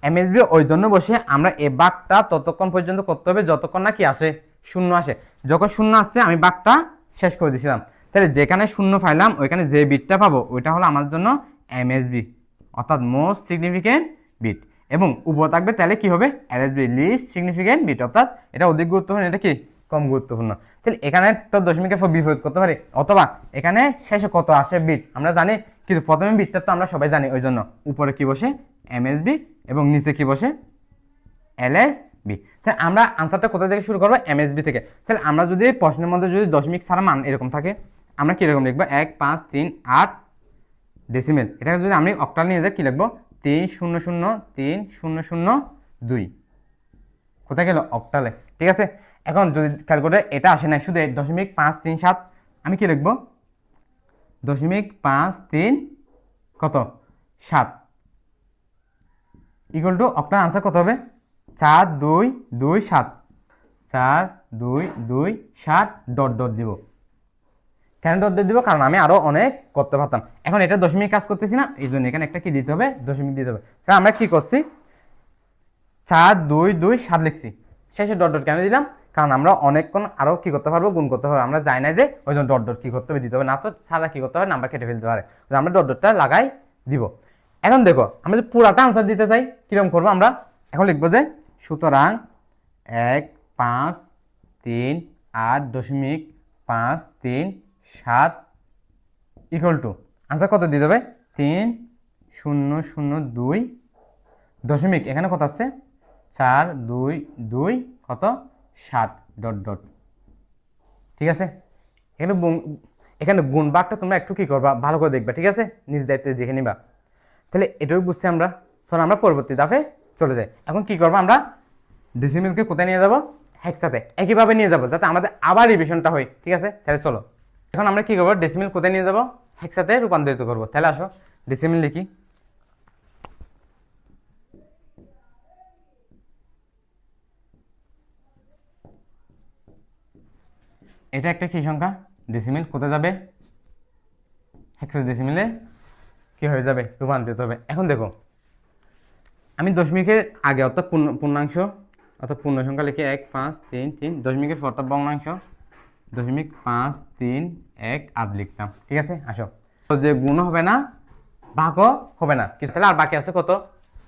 এমএসবি ওই জন্য বসে, আমরা এই বাঘটা ততক্ষণ পর্যন্ত করতে হবে যতক্ষণ না কি আসে, শূন্য আসে। যখন শূন্য আসছে আমি বাঘটা শেষ করে দিয়েছিলাম, তাহলে যেখানে শূন্য পাইলাম ওইখানে যে বিটটা পাবো ওইটা হলো আমার জন্য এমএসবি, অর্থাৎ মোস্ট সিগনিফিকেন্ট বিট। এবং উপর থাকবে তাহলে কি হবে, এলএসবি, লিস্ট সিগনিফিকেন্ট বিট, অর্থাৎ এটা অধিক গুরুত্বপূর্ণ, এটা কি কম গুরুত্বপূর্ণ। তাহলে এখানে তো দশমিকের বিপরীত করতে পারি, অথবা এখানে শেষে কত আসে বিট আমরা জানি, কিন্তু প্রথমে বিটটা তো আমরা সবাই জানি, ওই জন্য উপরে কি বসে, এমএসবি, এবং নিচে কি বসে, এলএসবি। তাহলে আমরা আনসারটা কোথা থেকে শুরু করবো, এমএসবি থেকে। তাহলে আমরা যদি প্রশ্নের মধ্যে যদি দশমিক ছাড়া মান এরকম থাকে, আমরা কিরকম লিখবো, 1 5 3 8 ডেসিমেল। এটাকে যদি আমি অক্টাল নিয়ে যাই কি লিখবো, 3003002। কোথায় গেল, অক্টালে, ঠিক আছে। এখন যদি ক্যালকুলেটর এটা আসে না, শুধু 0.537, আমি কি লিখবো, 0.53 কত 7 ইকুয়াল টু অক্টাল আনসার কত হবে, 4227, 4227 ডট ডট দিব। কেন ডট ডট দিব, কারণ আমি আরো অনেক করতে পারতাম। এখন এটা দশমিক কাজ করতেছি না, এই জন্য এখানে একটা কি দিতে হবে, দশমিক দিতে হবে। তাহলে আমরা কি করছি, 4227 লিখছি, শেষে ডট ডট কেন দিলাম, কারণ আমরা অনেকক্ষণ আরো কি করতে পারবো, গুণ করতে পারবো, আমরা জানি না যে ওই জন্য ডট ডট কি করতে হবে, দিতে হবে না, তো ছাড়া কি করতে হবে, নাম্বার কেটে ফেলতে পারে, আমরা ডট ডটটা লাগাই দিব। এখন দেখো আমরা যদি পুরাটা আনসার দিতে চাই কিরকম করবো, আমরা এখন লিখবো যে সুতরাং 153.8.57 ইকুয়াল টু আনসার কত দিতে হবে, 3002 দশমিক, এখানে কত আছে, 422 কত 7 ডট ডট, ঠিক আছে। এখানে এখানে গুণ ভাগটা তোমরা একটু কি করবা, ভালো করে দেখবা, ঠিক আছে, নিজ দায়িত্বে দেখে নিবা। তাহলে এটাও বুঝছি আমরা। চলো আমরা পরবর্তী ধাপে চলে যাই। এখন কি করবো, আমরা ডেসিমেলকে কোথায় নিয়ে যাবো, হেক্সাতে একইভাবে নিয়ে যাবো, যাতে আমাদের আবার রিভিশনটা হয়, ঠিক আছে। তাহলে চলো এখন আমরা কি করবো, ডেসিমেল কোথায় নিয়ে যাবো, হেক্সাতে রূপান্তরিত করবো। তাহলে আসো ডেসিমেল লিখি, এটা একটা কি সংখ্যা, ডেসিমেল কোথায় যাবে, হেক্সাডেসিমেলে কি হয়ে যাবে, রূপান্তরিত হবে। এখন দেখো আমি দশমিকের আগে অর্থাৎ পূর্ণাংশ অর্থাৎ পূর্ণ সংখ্যা লিখে 1 5 3 3, দশমিকের পর অর্থাৎ ভগ্নাংশ 0.538 লিখতাম, ঠিক আছে। আসো যে গুণ হবে না, ভাগও হবে না কিছু, তাহলে আর বাকি আছে কত,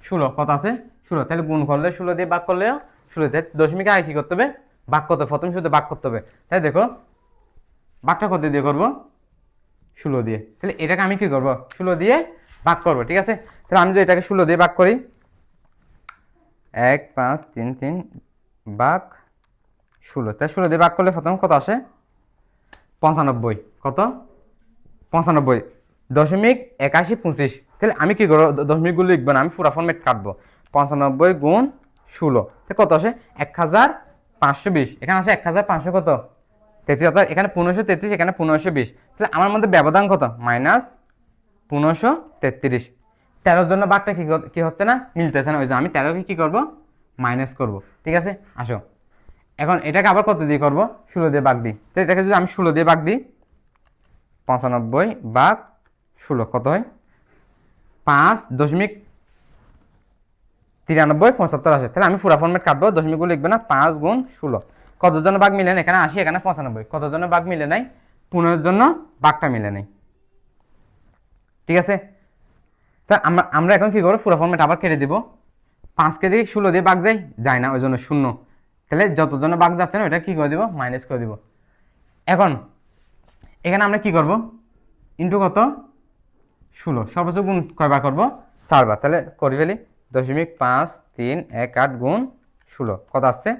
16, কত আছে 16, তাহলে গুণ করলে 16 দিয়ে ভাগ করলেও 16, তাই দশমিকে আগে কি করতে হবে, ভাগ করতে হবে, প্রথম শুধু ভাগ করতে হবে। তাই দেখো ভাগটা কত দিয়ে করবো, 16 দিয়ে, তাহলে এটাকে আমি কি করব, 16 দিয়ে ভাগ করব, ঠিক আছে। তাহলে আমি যদি এটাকে 16 দিয়ে ভাগ করি, 1 5 3 3 ভাগ 16, তাই 16 দিয়ে ভাগ করলে প্রথম কত আসে, 95, কত 95, দশমিক 81 25। তাহলে আমি কি করবো, দশমিকগুলো লিখবো না, আমি পুরা ফর্মেট কাটবো, 95 গুণ 16, তো কত আসে 1520, এখানে আছে 1500 কত 33, অর্থাৎ এখানে 1533, এখানে 1520, তাহলে আমার মধ্যে ব্যবধান কত মাইনাস 1533। 13 জন্য ভাগটা কি হচ্ছে না, মিলতেছে না, ওই জন্য আমি 13কে কি করব মাইনাস করব। ঠিক আছে, আসো এখন এটাকে আবার কত দিয়ে করব, 16 দিয়ে ভাগ দিই। তো এটাকে যদি আমি 16 দিয়ে ভাগ দিই, 95 ভাগ 16 কত হয় 5.9375 আসে। তাহলে আমি পুরা ফরম্যাট কাটবো, দশমিকগুলো লিখবে না, 5 গুণ 16 কত জন্য ভাগ মিলে এখানে 80, এখানে 95, কত জন্য ভাগ মিলে নাই 15 জন্য ভাগটা মিলে নাই। ঠিক আছে, তা আমরা এখন কি করবো, পুরো ফরম্যাট আবার কেটে দিব। 5কে দিয়ে 16 দিয়ে ভাগ যায় না, ওই জন্য 0, তাহলে যতজনে ভাগ যাচ্ছে না ওটা কি করে দিব, মাইনাস করে দিব। এখন এখানে আমরা কি করব, ইন্টু কত 16, সর্বোচ্চ গুণ কয়বার করব 4 বার, তাহলে করে ফেলি 0.5318 গুণ 16 কত আসছে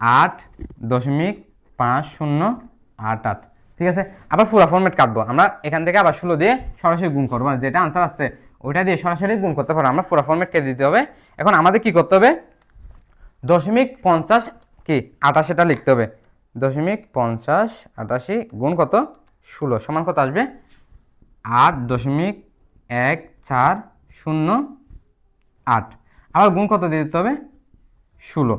8.5088। ঠিক আছে, আবার পুরো ফরম্যাট কাটবো আমরা, এখান থেকে আবার 16 দিয়ে সরাসরি গুণ করবো, মানে যেটা আনসার আসছে ওইটা দিয়ে সরাসরি গুণ করতে পারবো, আমরা পুরো ফরম্যাট কেটে দিতে হবে। এখন আমাদের কি করতে হবে, 0.50 কি 88টা লিখতে হবে, 0.5088 গুণ কত 16 সমান কত আসবে 8.1408। আবার গুণ কত দিয়ে দিতে হবে 16,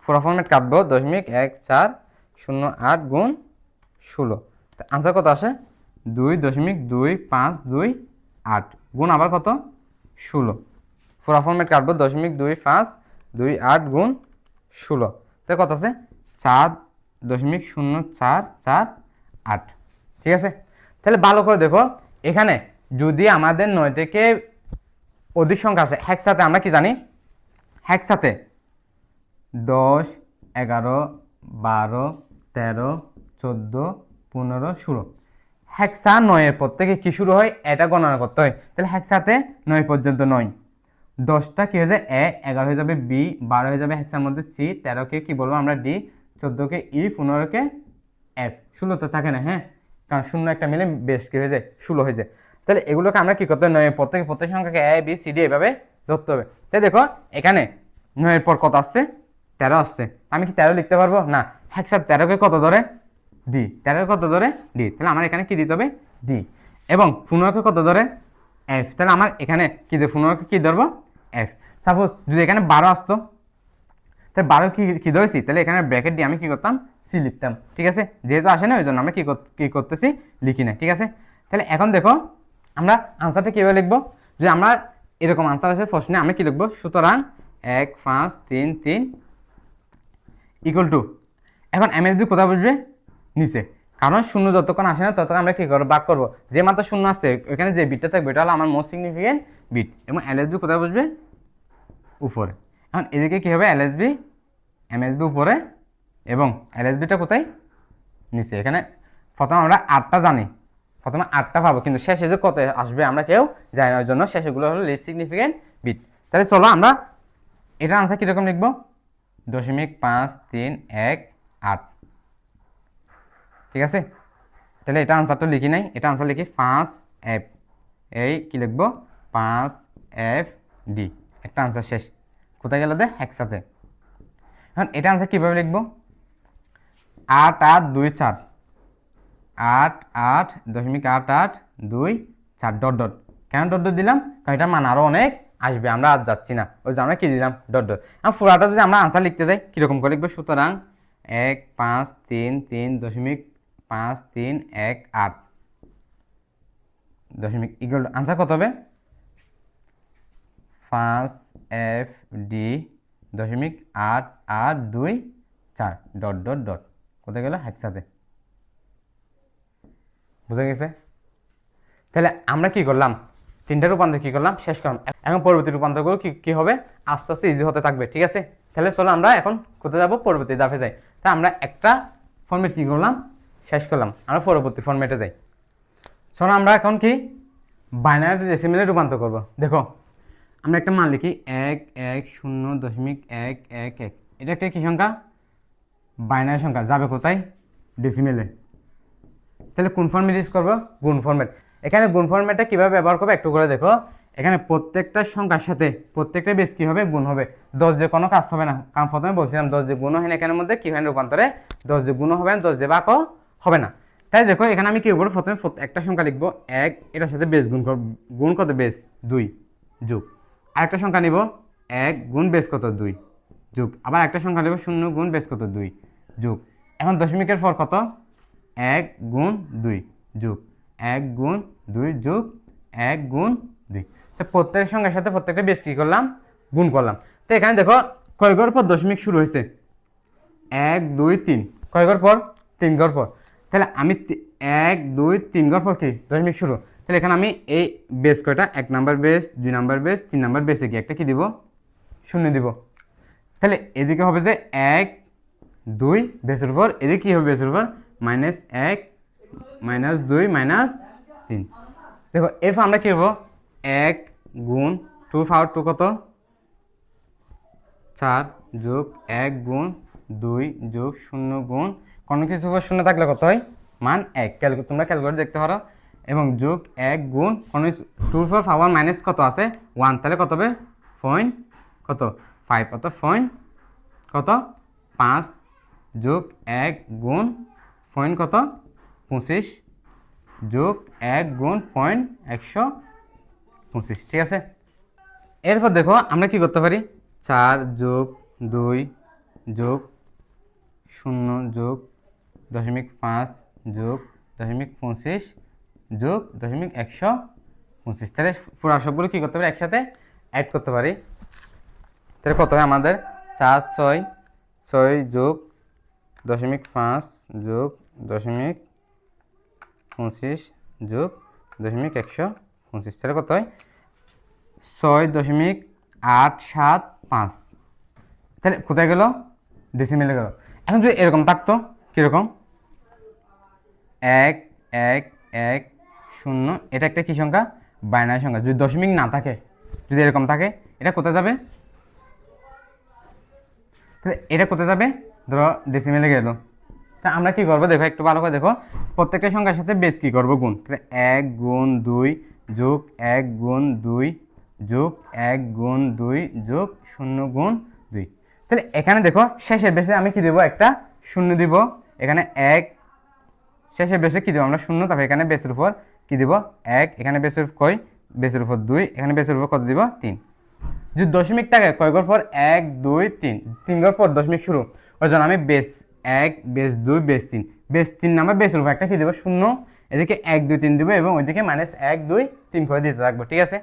পুরো ফরম্যাট কাটবো 0.1408 গুণ 16, আনসার কত আসে 2.2528 গুণ আবার কত 16, পুরো ফরম্যাট কাটবো 2.2528 গুণ 16, তাহলে কত আছে 4.0448। ঠিক আছে, তাহলে ভালো করে দেখো, এখানে যদি আমাদের 9 থেকে অধিক সংখ্যা আছে একসাথে, আমরা কি জানি একসাথে 10 11 12 13 14 15 16 হেক্সা 9 এর পর থেকে কি শুরু হয় এটা গণনা করতে হয়। তাহলে হেক্সাতে 9 পর্যন্ত 9, 10টা কি হয়ে যায় এ, 11 হয়ে যাবে বি, 12 হয়ে যাবে হেক্সার মধ্যে সি, 13কে কি বলবো আমরা ডি, 14কে ই, 15কে এফ, 16 তো থাকে না, হ্যাঁ কারণ শূন্য একটা মিলে বেশ কি হয়ে যায় 16 হয়ে যায়। তাহলে এগুলোকে আমরা কি করতে হবে, 9 এর পর থেকে প্রত্যেক সংখ্যাকে এ বি সি ডি এভাবে ধরতে হবে। তাই দেখো এখানে 9 এর পর কত আসছে 13 আসছে, আমি কি 13 লিখতে পারবো না, হেক্সার 13কে কত ধরে ডি, 13 কত ধরে ডি, তাহলে আমার এখানে কি দিতে হবে ডি, এবং 15কে কত ধরে এফ, তাহলে আমার এখানে কি দেবো 15কে কি ধরবো এফ। সাপোজ যদি এখানে 12 আসতো, তাহলে 12 কি ধরেছি, তাহলে এখানে ব্র্যাকেট দিয়ে আমি কি করতাম সি লিখতাম। ঠিক আছে, যেহেতু আসে না ওই জন্য আমরা কি করতেছি লিখি না। ঠিক আছে, তাহলে এখন দেখো আমরা আনসারটা কীভাবে লিখবো, যদি আমরা এরকম আনসার আছে প্রশ্নে আমরা কি লিখবো, সুতরাং 1 5 3 3 ইকুয়াল টু, এখন এমএসবি কোথায় বসবে নিচে, কারণ শূন্য যতক্ষণ আসে না ততক্ষণ আমরা কি করবো ভাগ করবো, যে মাত্র শূন্য আসছে ওইখানে যে বিটটা থাকবে এটা হলো আমার মোস্ট সিগনিফিকেন্ট বিট, এবং এলএসবি কোথায় বসবে উপরে। এখন এদিকে কি হবে এলএসবি এমএসবি উপরে এবং এলএসবিটা কোথায় নিচে। এখানে প্রথমে আমরা 8টা জানি, প্রথমে 8টা পাবো, কিন্তু শেষে যে কত আসবে আমরা কেউ জানি না, ওই জন্য শেষেগুলো হলো লিস্ট সিগনিফিকেন্ট বিট। তাহলে চলো আমরা এটার আনসার কীরকম লিখবো, 0.5318। ঠিক আছে, তাহলে এটা আনসারটা লিখি নাই, এটা আনসার লিখি 5F, এই কি লিখবো 5FD, একটা আনসার শেষ। কোথায় গেল দে একসাথে। এখন এটা আনসার কীভাবে লিখবো, 8 8 2 4, 8 8.88 2 4 ডট ডট, কেন ডট ডট দিলাম, কারণ এটা মান আরও অনেক আসবে, আমরা আজ যাচ্ছি না, ওই যে আমরা কি দিলাম ডট ডট। এখন পুরাটা যদি আমরা আনসার লিখতে যাই কীরকম করে লিখবো, সুতরাং 1 5 3 3.5318 দশমিক ইকুয়াল টু আনসার কত হবে 5FD 0.8824 ডট ডট ডট, কোথায় গেল একসাথে। বুঝা গেছে, তাহলে আমরা কি করলাম, তিনটা রূপান্তর কি করলাম শেষ করলাম, এখন পরবর্তী রূপান্তরগুলো কি হবে আস্তে আস্তে ইজি হতে থাকবে। ঠিক আছে, তাহলে চলো আমরা এখন কোথায় যাবো, পরবর্তী ধাপে যাই। তা আমরা একটা ফরম্যাট কি করলাম শেষ করলাম, আমরা পরবর্তী ফরম্যাটে যাই। চলো আমরা এখন কি বাইনারি ডেসিমেলে রূপান্তর করব। দেখো আমরা একটা মান লিখি 110.111, এটা একটা কি সংখ্যা বাইনারি সংখ্যা, যাবে কোথায় ডেসিমেলে। তাহলে কোন ফরম্যাট ইউজ করবো, গুণ ফরম্যাট। এখানে গুণ ফরম্যাটটা কীভাবে ব্যবহার করবো একটু করে দেখো, এখানে প্রত্যেকটা সংখ্যার সাথে প্রত্যেকটা বেস কি হবে, গুণ হবে। 10 দিয়ে কোনো কাজ হবে না, কারণ প্রথমে বলছিলাম 10 দিয়ে গুণ হয় না, এখানের মধ্যে কি হয় রূপান্তরে 10 দিয়ে গুণ হবে না, 10 দিয়ে ভাগও হবে না। তাই দেখো এখানে আমি কি করবো, প্রথমে একটা সংখ্যা লিখবো 1, এটার সাথে বেস গুণ করব, গুণ কত বেস 2 যোগ আরেকটা সংখ্যা নিব 1 গুণ বেস কত 2 যোগ আবার একটা সংখ্যা নেব 0 গুণ বেস কত 2 যোগ। এখন দশমিকের পর কত 1 গুণ 2 যোগ 1 গুণ 2 যোগ 1 গুণ 2। তো প্রত্যেকের সংখ্যার সাথে প্রত্যেকটা বেস কি করলাম, গুণ করলাম। তো এখানে দেখো কয় ঘর পর দশমিক শুরু হয়েছে, 1 2 3, কয় ঘর পর 3 ঘর পর। তাহলে আমি 1 2 3 ঘর পর কি দশমিক শুরু। তাহলে এখানে আমি এই বেস কয়টা, 1 number base, 2 number base, 3 number বেসে কি একটা কি দিব, 0 দিব। তাহলে এদিকে হবে যে 1 2 বেসের উপর, এদিকে কি হবে বেসের উপর -1 -2 -3। দেখো এরপর আমরা কি করবো, 1 গুণ 2 পাওয়ার 2 কত 4 যোগ 1 গুণ 2 যোগ 0 গুণ কোনো কিছু উপর 0 থাকলে কত হয় মান 1, তোমরা ক্যালকুলেটর দেখতে পারো। এবং যোগ 1 গুণ কোনো 2 পাওয়ার মাইনাস কত আছে 1, তাহলে কত হবে পয়েন্ট কত 5, কত পয়েন্ট কত 5 যোগ 1 গুণ পয়েন্ট কত 25 যোগ 1 গুণ পয়েন্ট 125। ঠিক আছে, এরপর দেখো আমরা কি করতে পারি, 4 যোগ 2 যোগ 0 যোগ 0.5 যোগ 0.25 যোগ 125। তাহলে পুরো সবগুলো কি করতে পারি, একসাথে অ্যাড করতে পারি। তাহলে কত হয় আমাদের 4 6 6 যোগ 0.5 যোগ 0.25 যোগ 0.125। তাহলে কত হয় 6.875। তাহলে কোথায় গেল, ডেসিমেলে গেল। এখন যদি এরকম থাকতো কিরকম 1 1 1 0, এটা একটা কি সংখ্যা, বাইনারি সংখ্যা। যদি দশমিক না থাকে, যদি এরকম থাকে, এটা কোথায় যাবে, তাহলে এটা কোথায় যাবে, ধরো ডেসিমেলে গেল। তা আমরা কি করবো দেখো, একটু ভালো করে দেখো, প্রত্যেকটা সংখ্যার সাথে বেস কি করবো, গুণ। তাহলে 1 গুণ 2 যোগ 1 গুণ 2 যোগ 1 গুণ 2 যোগ 0 গুণ 2। তাহলে এখানে দেখো শেষের বেসে আমি কি দেবো, একটা 0 দিব। এখানে 1 শেষের বেসে কি দেবো আমরা 0, তারপর এখানে বেসের উপর কি দিব 1, এখানে বেসের কয় বেসের উপর 2, এখানে বেসের উপর কত দিব 3। যদি দশমিক থাকে কয় ঘর পর 1 2 3, 3 ঘর পর দশমিক শুরু, ওই জন্য আমি base 1 base 2 base 3, base 3 number বেসের উপর একটা কি দেবো 0, এদিকে 1 2 3 দেবো এবং ওইদিকে -1 2 3 করে দিতে থাকবো। ঠিক আছে,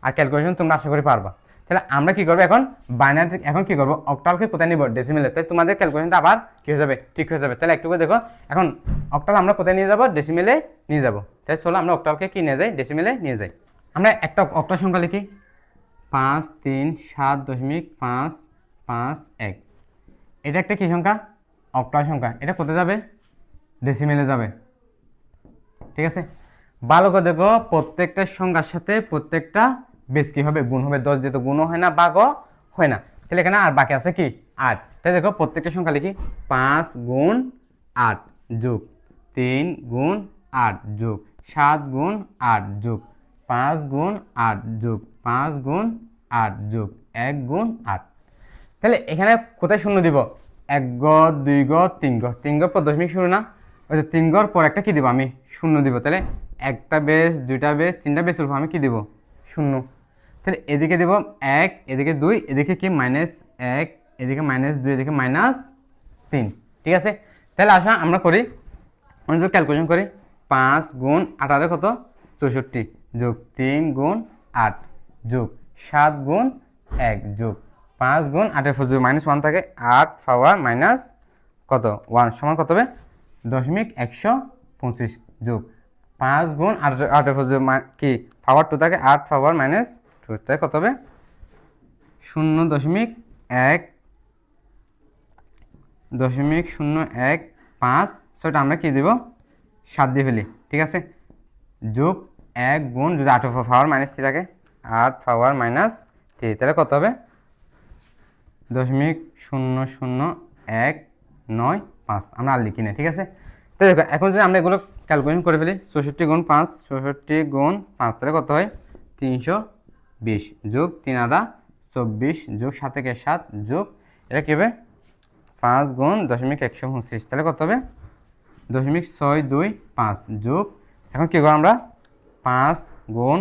আর ক্যালকুলেশন তোমরা আশা করি পারবা। তাহলে আমরা কি করবো এখন, বাইনারি এখন কি করবো, অক্টালকে কোথায় নিব, ডেসিমেলে। তাই তোমাদের ক্যালকুলেশনটা আবার কি হয়ে যাবে, ঠিক হয়ে যাবে। তাহলে একটু করে দেখো, এখন অক্টাল আমরা কোথায় নিয়ে যাবো, ডেসিমেলে নিয়ে যাবো। তাই চলো আমরা অক্টালকে কি নিয়ে যাই, ডেসিমেলে নিয়ে যাই। আমরা একটা অক্টাল সংখ্যা লিখি 5 3 7.551। এটা একটা কি সংখ্যা, অক্টাল সংখ্যা। এটা কোথায় যাবে, ডেসিমেলে যাবে। ঠিক আছে, ভালো করে দেখো, প্রত্যেকটা সংখ্যার সাথে প্রত্যেকটা বেস কি হবে, গুণ হবে। 10 যেহেতু গুণও হয় না, ভাগও হয় না, তাহলে এখানে আর বাকি আছে কি 8। তাই দেখো প্রত্যেকটা সংখ্যা লিখি 5 গুণ 8 যোগ 3 গুণ 8 যোগ 7 গুণ 8 যোগ 5 গুণ 8 যোগ 5 গুণ 8 যোগ 1 গুণ 8। তাহলে এখানে কোথায় 0 দিব, 1 ঘর 2 ঘর 3 ঘর, 3 ঘর পর দশমিক শুরু না, ওই যে 3 ঘর পর একটা কি দিব আমি 0 দিব। তাহলে একটা বেস, দুইটা বেস, তিনটা বেসের উপর আমি কি দিব 0। তাহলে এদিকে দিব 1, এদিকে 2, এদিকে কি -1, এদিকে -2, এদিকে -3। ঠিক আছে, তাহলে আসা আমরা করি, আমরা যদি ক্যালকুলেশন করি 5 গুণ 18 কত 64 যোগ 3 গুণ 8 যোগ 7 গুণ 1 যোগ 5 গুণ 8 যদি -1 থাকে, 8 পাওয়ার মাইনাস কত 1 সমান কত হবে 0.125 যোগ 5 গুণ 8 কি পাওয়ার 2 থাকে, 8 পাওয়ার -2, তাই কত হবে 0.015। সেটা আমরা কি দিব 7 দিয়ে ফেলি। ঠিক আছে, যোগ 1 গুণ যদি 8 পাওয়ার -3 থাকে, 8 পাওয়ার -3, তাহলে কত হবে 0.00195। আমরা আর লিখি না। ঠিক আছে, তো দেখো এখন যদি আমরা এগুলো ক্যালকুলেশন করে ফেলি, 64 গুণ 5, 64 গুণ 5, তাহলে কত হয় 20 যোগ 3 আটা 24 যোগ 7 একে 7 যোগ এটা কি হবে 5 গুণ 0.129 তাহলে কত হবে 0.625 যোগ এখন কি করব আমরা 5 গুণ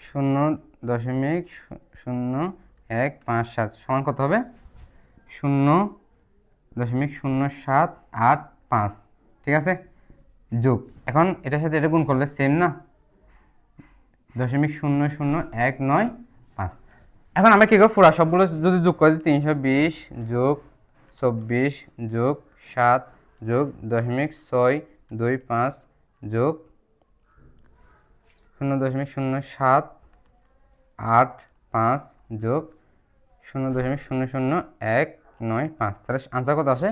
0.0157 সমান কত হবে 0.0785 ঠিক আছে যোগ এখন এটার সাথে এটা গুণ করলে সেম না 0.00195 এখন আমরা কি করব পুরো সবগুলো যদি যোগ করে 320 যোগ 24 যোগ 7 যোগ 0.625 যোগ 0.078 যোগ 0.00195 তাহলে আনসার কত আসে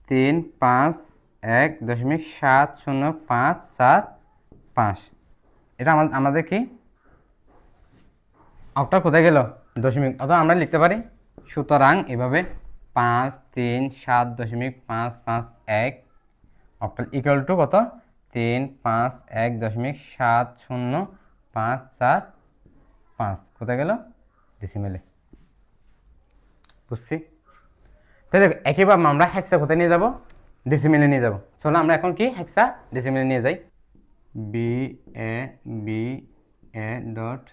351.70545 এটা আমাদের কি অক্টাল কোথায় গেল দশমিক অথবা আমরা লিখতে পারি সুতরাং এভাবে 537.551 অক্টাল ইকুয়াল টু কত 351.70545 কোথায় গেল ডেসিমেলে বুঝছি তাহলে একইভাবে আমরা হেক্সা কোথায় নিয়ে যাব ডেসিমেলে নিয়ে যাব চলো আমরা এখন কি হেক্সা ডেসিমেলে নিয়ে যাই BA ডট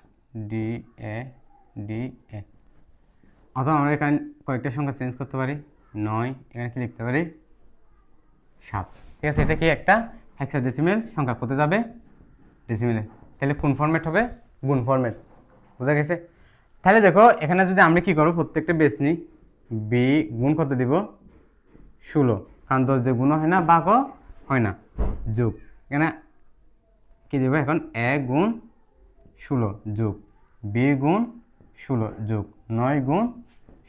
DA অথবা আমরা এখানে কয়েকটা সংখ্যা চেঞ্জ করতে পারি 9 এখানে কি লিখতে পারি 7 ঠিক আছে এটা কি একটা হেক্সাডেসিমেল সংখ্যা কোথায় যাবে ডেসিমেলে তাহলে কোন ফরম্যাট হবে গুণ ফরম্যাট বুঝা গেছে তাহলে দেখো এখানে যদি আমরা কি করব প্রত্যেকটা বেস নিই b গুণ কত দিব 16 কারণ 10 দিয়ে গুণ হয় না ভাগও হয় না যোগ এখানে কি দিব এখন a গুণ 16 যোগ b গুণ 16 যোগ 9 গুণ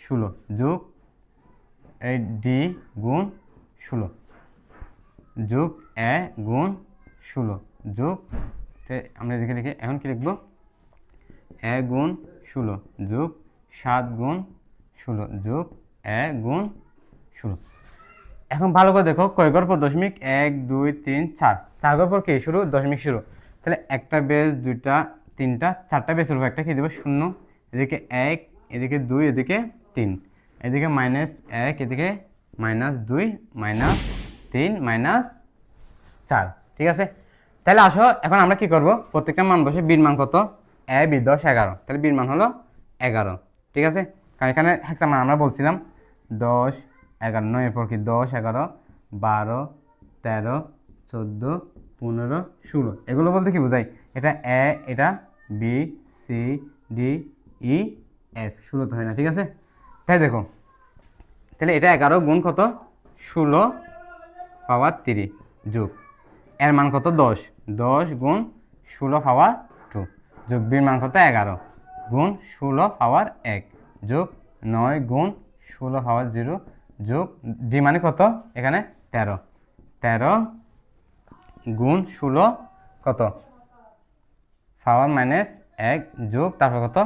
16 যোগ এই d গুণ 16 যোগ a গুণ 16 যোগ আমরা এদিকে লিখি এখন কি লিখব a গুণ 16 যোগ 7 গুণ 16 যোগ a গুণ 16 এখন ভালো করে দেখো কয় ঘর পর দশমিক 1 2 3 4 4 ঘর পর কি শুরু দশমিক শুরু তাহলে একটা বেস দুইটা তিনটা চারটা বেসের উপর একটা কি দেবো 0 এদিকে 1 এদিকে 2 এদিকে 3 এদিকে -1 এদিকে -2 -3 -4 ঠিক আছে তাহলে আসো এখন আমরা কি করব প্রত্যেকটা মান বসে বির মান কত a b 10 11 তাহলে বির মান হলো 11 ঠিক আছে কারণ এখানে হেক্সা মান আমরা বলছিলাম 10 11 9 এর পর কি 10 11 12 13 14 15 16 এগুলো বলতে কি বোঝায় এটা a এটা b c d e f 16 তো হয় না ঠিক আছে তাই দেখো তাহলে এটা 11 গুণ কত 16 পাওয়ার 3 যোগ এর মান কত 10 10 গুণ 16 পাওয়ার 2 যোগ বির মান কত 11 গুণ 16 পাওয়ার 1 যোগ 9 গুণ 16 পাওয়ার 0 যোগ ডি মানে কত এখানে 13 13 গুণ 16 কত পাওয়ার -1 যোগ তারপর কত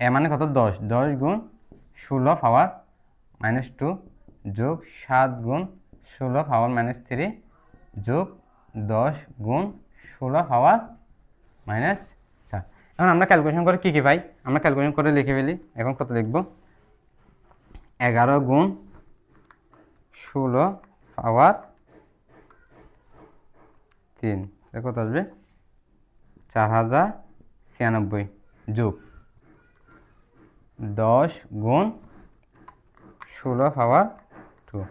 এ মানে কত 10 10 গুণ 16 পাওয়ার -2 যোগ 7 গুণ 16 পাওয়ার -3 যোগ 10 গুণ 16 পাওয়ার -4 এখন আমরা ক্যালকুলেশন করে কি পাই আমরা ক্যালকুলেশন করে লিখে ফেলি এখন কত লিখব 11 গুণ 16 পাওয়ার 3 কত আসবে 4096 যোগ 10 গুণ 16 পাওয়ার 2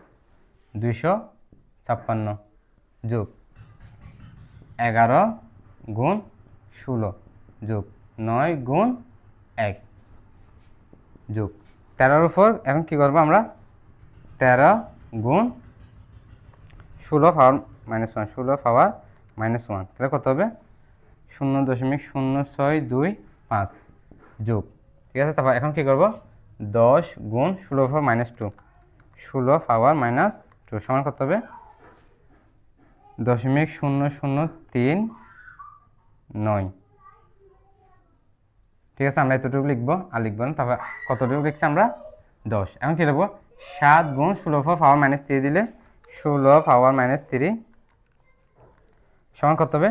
256 যোগ 11 গুণ 16 যোগ 9 গুণ 1 যোগ 13 উপর এখন কি করব আমরা 13 গুণ 16 পাওয়ার -1 16 পাওয়ার -1 তাহলে কত হবে 0.0625 যোগ ঠিক আছে তারপর এখন কি করব 10 গুণ 16 পাওয়ার -2 16 পাওয়ার -2 সমান কত হবে 0.0039 ঠিক আছে আমরা এতটুকু লিখবো আর লিখবো না তারপর কতটুকু লিখছি আমরা 10 এখন কি লিখবো 7 গুণ 16 পাওয়ার -3 দিলে 16 পাওয়ার -3 সমান কত হবে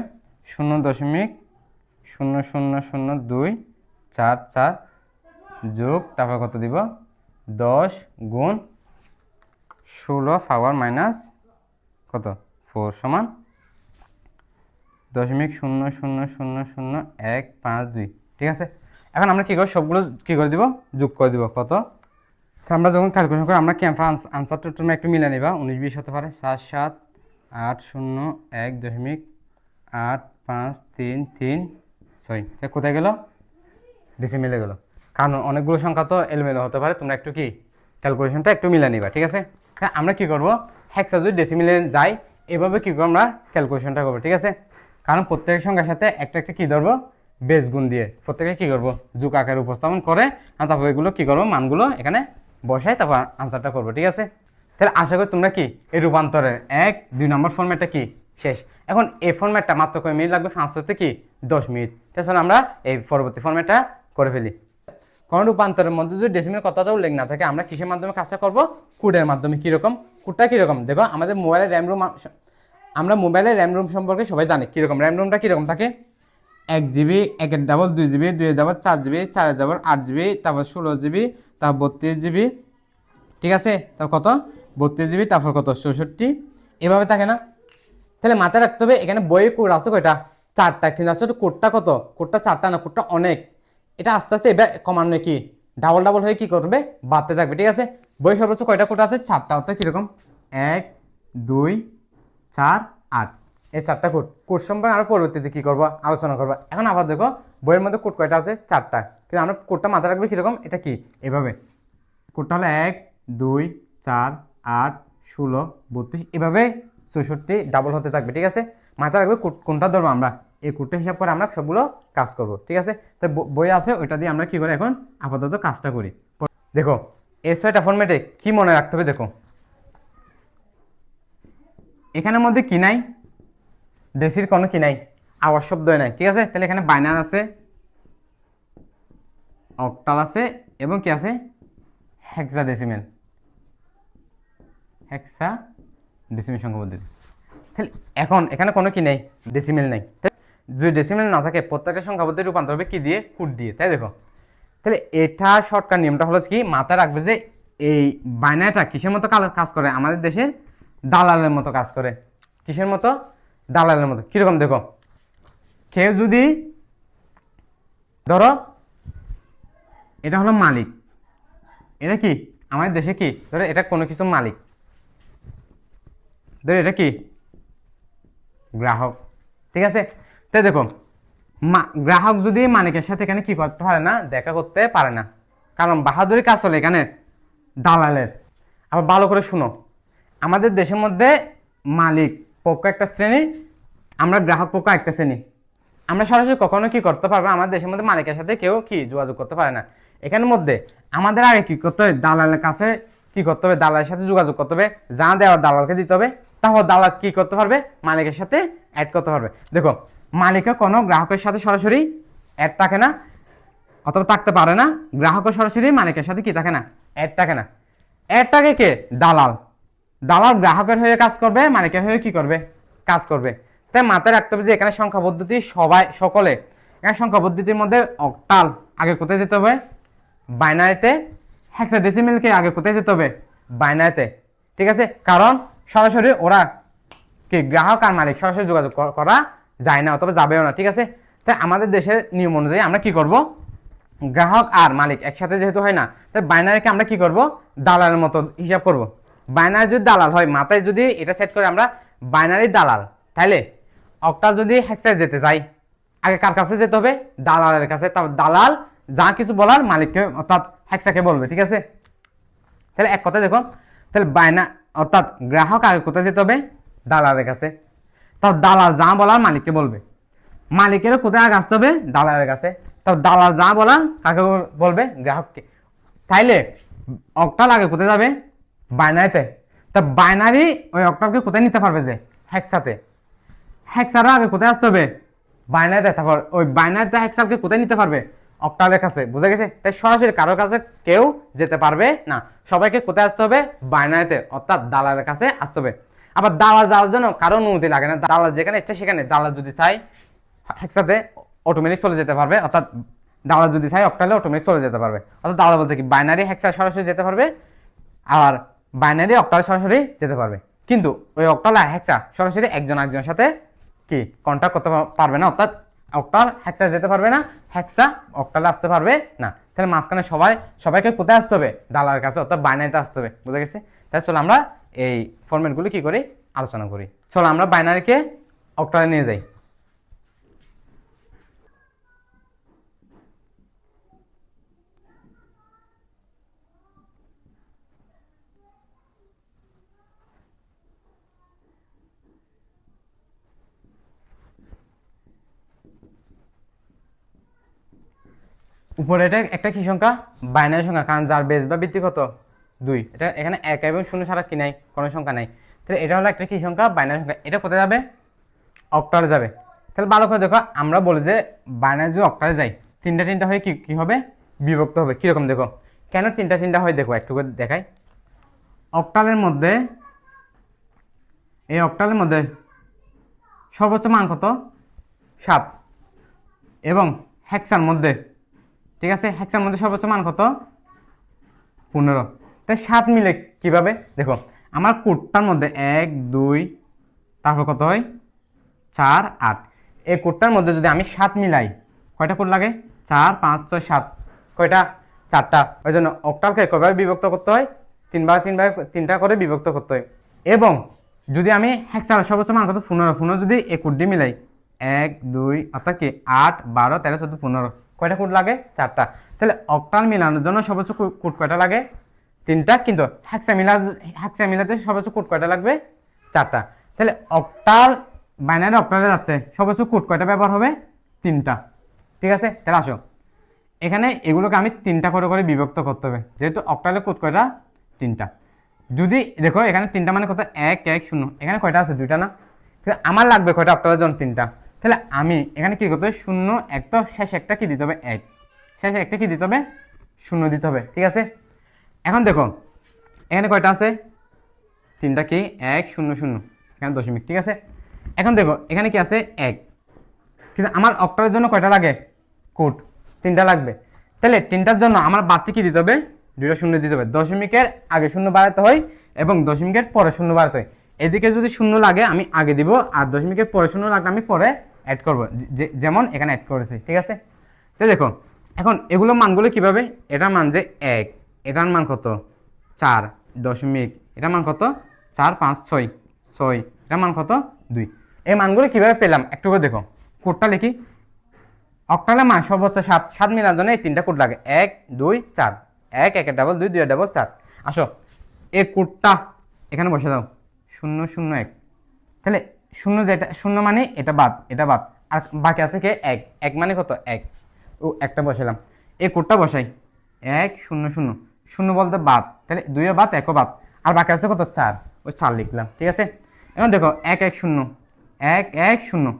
0.0002 4 4 যোগ তারপর কত দিব 10 গুণ 16 পাওয়ার মাইনাস কত 4 সমান 0.00000152। ঠিক আছে, এখন আমরা কি করব সবগুলো কি করে দিব যোগ করে দিব কত। আমরা যখন ক্যালকুলেশন করি আমরা কি আনসারটা তুমি একটু মিলে নিবা 19 20 হতে পারে 7 7 8 0 1.853336 কোথায় গেল ডেসিমেলে গেল, কারণ অনেকগুলো সংখ্যা তো এলোমেলো হতে পারে, তোমরা একটু কি ক্যালকুলেশনটা একটু মিলে নিবা। ঠিক আছে, হ্যাঁ আমরা কি করব হেক্সা যদি ডেসিমেলে যাই এভাবে কি করব আমরা ক্যালকুলেশনটা করব। ঠিক আছে, কারণ প্রত্যেক সংখ্যার সাথে একটা একটা কি ধরবো বেস গুণ দিয়ে প্রত্যেকে কি করব যোগ আকারে উপস্থাপন করে, আর তারপর এগুলো কি করবো মানগুলো এখানে বসাই তারপর আনসারটা করবো। ঠিক আছে, তাহলে আশা করি তোমরা কি এই রূপান্তরের 1 2 নম্বর ফরম্যাটটা কি শেষ। এখন এই ফরম্যাটটা মাত্র কয় মিনিট লাগবে, 5 হতে কি 10 মিনিট। তাহলে আমরা এই পরবর্তী ফরম্যাটটা করে ফেলি। কোন রূপান্তরের মধ্যে যদি ডেসিমেল কথাটা উল্লেখ না থাকে আমরা কিসের মাধ্যমে কাজটা করব, কোডের মাধ্যমে। কীরকম কোডটা কীরকম দেখো, আমাদের মোবাইলের র্যাম রোম, আমরা মোবাইলের র্যাম রোম সম্পর্কে সবাই জানি কীরকম র্যাম রোমটা কীরকম থাকে 1 GB 1 double 2 GB 2 double 4 GB 4 double 8 GB তারপর 16 জিবি তারপর 32 জিবি। ঠিক আছে, তারপর কত 32 জিবি তারপর কত 64 এভাবে থাকে না। তাহলে মাথায় রাখতে হবে এখানে বইয়ে কোড আছে কয়টা 4টা, কিন্তু আসলে কোডটা কত, কোডটা 4টা না, কোডটা অনেক। এটা আস্তে আস্তে এবার কমানো কি ডাবল ডাবল হয়ে কি করবে বাড়তে থাকবে। ঠিক আছে, বই সর্বোচ্চ কয়টা কোড আছে 4টা, অর্থাৎ কীরকম 1 2 4 8 এই 4টা কোড। কোড সম্পর্কে আমরা পরবর্তীতে কী করবো আলোচনা করবো। এখন আবার দেখো বইয়ের মধ্যে কোড কয়টা আছে 4টা, কিন্তু আমরা কোডটা মাথায় রাখবে কীরকম, এটা কি এভাবে কোডটা হলো 1 2 4 8 16 32 এভাবে 64 ডাবল হতে থাকবে। ঠিক আছে, মাথায় রাখবে কোনটা ধরবো আমরা এই কোডটা হিসাব করে আমরা সবগুলো কাজ করব। ঠিক আছে, তো বই আছে ওইটা দিয়ে আমরা কি করি এখন আপাতত কাজটা করি। দেখো এই 6টা ফরম্যাটে কি মনে রাখতে হবে, দেখো এখানের মধ্যে কি নাই ডেসির কোনো কি নাই আওয়াজ শব্দই নাই। ঠিক আছে, তাহলে এখানে বাইনার আছে, অক্টাল আছে এবং কি আছে হেক্সাডেসিমেল সংখ্যা পদ্ধতি। তাহলে এখন এখানে কোনো কি নেই ডেসিমেল নেই, যদি ডেসিমেল না থাকে প্রত্যেকটা সংখ্যা পদ্ধতি রূপান্তর হবে কি দিয়ে কোড দিয়ে। তাই দেখো তাহলে এটা শর্টকাট নিয়মটা হলো কি মাথায় রাখবে যে এই বাইনারিটা কিসের মতো কাজ করে, আমাদের দেশের দালালের মতো কাজ করে। কিসের মতো, দালালের মতো। কিরকম দেখো, কেউ যদি ধরো এটা হলো মালিক, এটা কি আমাদের দেশে কি ধরো এটা কোনো কিছু মালিক, ধরো এটা কি গ্রাহক। ঠিক আছে, তাই দেখো গ্রাহক যদি মালিকের সাথে এখানে কি করতে পারে না, দেখা করতে পারে না, কারণ বাহাদুরি কাজ হলো এখানে দালালের। আবার ভালো করে শুনো, আমাদের দেশের মধ্যে মালিক পক্ষ একটা শ্রেণী, আমরা গ্রাহক পক্ষ একটা শ্রেণী। আমরা সরাসরি কখনো কি করতে পারবো, আমাদের দেশের মধ্যে মালিকের সাথে কেউ কি যোগাযোগ করতে পারে না। এখানের মধ্যে আমাদের আগে কি করতে হবে, দালালের কাছে কি করতে হবে, দালালের সাথে যোগাযোগ করতে হবে, যা দেওয়ার দালালকে দিতে হবে, তারপর দালাল কি করতে পারবে মালিকের সাথে অ্যাড করতে পারবে। দেখো মালিকের কোনো গ্রাহকের সাথে সরাসরি অ্যাড থাকে না অথবা থাকতে পারে না, গ্রাহকের সরাসরি মালিকের সাথে কি থাকে না অ্যাড থাকে না। অ্যাড থাকে কে, দালাল। দালাল গ্রাহকের হয়ে কাজ করবে, মালিকের হয়ে কি করবে কাজ করবে। তাই মাথায় রাখতে হবে যে এখানে সংখ্যা পদ্ধতি সকলে এখানে সংখ্যা পদ্ধতির মধ্যে অক্টাল আগে কোথায় যেতে হবে বাইনারিতে, হেক্সাডেসিমেলকে আগে কোথায় যেতে হবে বাইনারিতে। ঠিক আছে, কারণ সরাসরি ওরা কি গ্রাহক আর মালিক সরাসরি যোগাযোগ করা যায় না অথবা যাবেও না। ঠিক আছে, তাই আমাদের দেশের নিয়ম অনুযায়ী আমরা কি করব, গ্রাহক আর মালিক একসাথে যেহেতু হয় না, তাই বাইনারিকে আমরা কি করব দালালের মতো হিসাব করব। বাইনারি যদি দালাল হয়, মাথায় যদি এটা সেট করে আমরা বাইনারি দালাল, তাহলে অক্টাল যদি হেক্সায় যেতে চাই আগে কার কাছে যেতে হবে দালালের কাছে, তারপর দালাল যা কিছু বলার মালিককে অর্থাৎ হেক্সাকে বলবে। ঠিক আছে, তাহলে এক কথা দেখো, তাহলে অর্থাৎ গ্রাহক আগে কোথায় যেতে হবে দালালের কাছে, তাও দালাল যা বলার মালিককে বলবে, মালিকেরও কোথায় আগে আসতে হবে দালালের কাছে, তাও দালাল যা বলার কাকে বলবে গ্রাহককে। তাইলে অক্টাল আগে কোথায় যাবে বাইনারিতে, তা বাইনারি ওই অক্টালকে কোথায় নিতে পারবে যে হেক্সাতে, হেক্সারও আগে কোথায় আসতে হবে বাইনারিতে, তারপর ওই বাইনারিতে হেক্সালকে কোথায় নিতে পারবে অক্টালের কাছে। বুঝা গেছে, তাই সরাসরি কারোর কাছে কেউ যেতে পারবে না, সবাইকে কোথায় আসতে হবে বাইনারিতে অর্থাৎ দালালের কাছে আসতে হবে। আবার দালাল যাওয়ার জন্য কারো অনুমতি লাগে না, দালাল যেখানে ইচ্ছে সেখানে দালাল যদি চাই হেক্সাতে অটোমেটিক চলে যেতে পারবে, অর্থাৎ দাওয়া যদি চাই অক্টালে অটোমেটিক চলে যেতে পারবে। অর্থাৎ দাওয়া বলতে কি বাইনারি হেক্সা সরাসরি যেতে পারবে, আর বাইনারি অক্টাল সরাসরি যেতে পারবে, কিন্তু ওই অক্টাল আর হেক্সা সরাসরি একজন একজনের সাথে কি কন্ট্যাক্ট করতে পারবে না। অর্থাৎ অক্টাল হেক্সা যেতে পারবে না, হেক্সা অক্টালে আসতে পারবে না। তাহলে মাঝখানে সবাইকে কোথায় আসতে হবে? দালার কাছে, অর্থাৎ বাইনারিতে আসতে হবে। বুঝা গেছে? তাই চলো আমরা এই ফরম্যাটগুলো কি করি আলোচনা করি। চলো আমরা বাইনারিকে অক্টালে নিয়ে যাই। উপরে এটা একটা কি সংখ্যা? বাইনারি সংখ্যা, কারণ যার বেস বা ভিত্তি কত? 2। এটা এখানে 1 এবং 0 ছাড়া কি নাই? কোনো সংখ্যা নাই। তাহলে এটা হলো একটা কি সংখ্যা? বাইনারি সংখ্যা। এটা কোথায় যাবে? অক্টালে যাবে। তাহলে ভালো করে দেখো, আমরা বলি যে বাইনারি যদি অক্টালে যাই, তিনটা হয়ে কি হবে? বিভক্ত হবে। কিরকম দেখো, কেন তিনটা হয় দেখো, একটু করে দেখাই। অক্টালের মধ্যে, এই অক্টালের মধ্যে সর্বোচ্চ মান কত? 7। এবং হেক্সার মধ্যে, ঠিক আছে, হেক্সার মধ্যে সর্বোচ্চ মান কত? 15। তাই 7 মিলে কিভাবে দেখো, আমার কোডটার মধ্যে 1 2 তারপর কত হয়? 4 8। এই কোডটার মধ্যে যদি আমি 7 মিলাই, কয়টা কোড লাগে? 4 5 6 7। কয়টা? 4টা। ওই জন্য অক্টালকে কয়ভাবে বিভক্ত করতে হয়? তিনটা করে বিভক্ত করতে হয়। এবং যদি আমি হেক্সার সর্বোচ্চ মান কত? 15 যদি এই কোডটি মিলাই, 1 2 অর্থাৎ কি 8 12 13 14 15, কয়টা কোড লাগে? 4টা। তাহলে অক্টাল মিলানোর জন্য সর্বোচ্চ কোড কয়টা লাগে? 3টা। কিন্তু হেক্সা মিলাতে সর্বোচ্চ কোড কয়টা লাগবে? 4টা। তাহলে অক্টাল বাইনারি অক্টালে যাচ্ছে, সর্বোচ্চ কোড কয়টা ব্যবহার হবে? 3টা। ঠিক আছে? তাহলে আসো, এখানে এগুলোকে আমি 3টা করে বিভক্ত করতে হবে, যেহেতু অক্টালে কোড কয়টা? 3টা। যদি দেখো এখানে 3টা মানে কত? 1 1 0। এখানে কয়টা আছে? 2টা না? আমার লাগবে কয়টা অক্টালের জন্য? 3টা। তাহলে আমি এখানে কি করতে হবে? 0 1, তো শেষে একটা কি দিতে হবে? 1। শেষে একটা কি দিতে হবে? 0 দিতে হবে। ঠিক আছে? এখন দেখো এখানে কয়টা আছে? 3টা কি? 1 0 0, এখানে দশমিক। ঠিক আছে? এখন দেখো এখানে কি আছে? 1। কিন্তু আমার অক্টালের জন্য কয়টা লাগে? কোড 3টা লাগবে। তাহলে 3টার জন্য আমার বাড়তি কি দিতে হবে? 2টা শূন্য দিতে হবে। দশমিকের আগে শূন্য বাড়াতে হয় এবং দশমিকের পরে শূন্য বাড়াতে হয়। এদিকে যদি শূন্য লাগে আমি আগে দিব, আর দশমিকের পরে শূন্য লাগলে আমি পরে অ্যাড করব, যেমন এখানে অ্যাড করেছি। ঠিক আছে? তো দেখো এখন এগুলো মানগুলো কিভাবে? এটার মান যে 1, এটার মান কত? 4 দশমিক, এটার মান কত? 4 5 6 6, এটার মান কত? 2। এই মানগুলো কিভাবে পেলাম একটু করে দেখো। কোডটা লিখি। অক্টালে মান সর্বোচ্চ 7, 7 মিলার জন্য এই 3টা কোড লাগে, 1 2 4। 1 1 ডাবল 2 2 ডাবল 4। আসো এই কোডটা এখানে বসে দাও, 0 0 1। তাহলে 0 যেটা 0 মানে এটা বাদ, এটা বাদ, আর বাকি আছে কে? 1 1 মানে কত? 1। ও একটা বসালাম। এই কোডটা বসাই, 1 0 0 0 বলতে বাদ, তাহলে 2 বাদ 1 বাদ, আর বাকি আছে কত? 4। ওই 4 লিখলাম। ঠিক আছে? এখন দেখো 1 1 0 1 1 0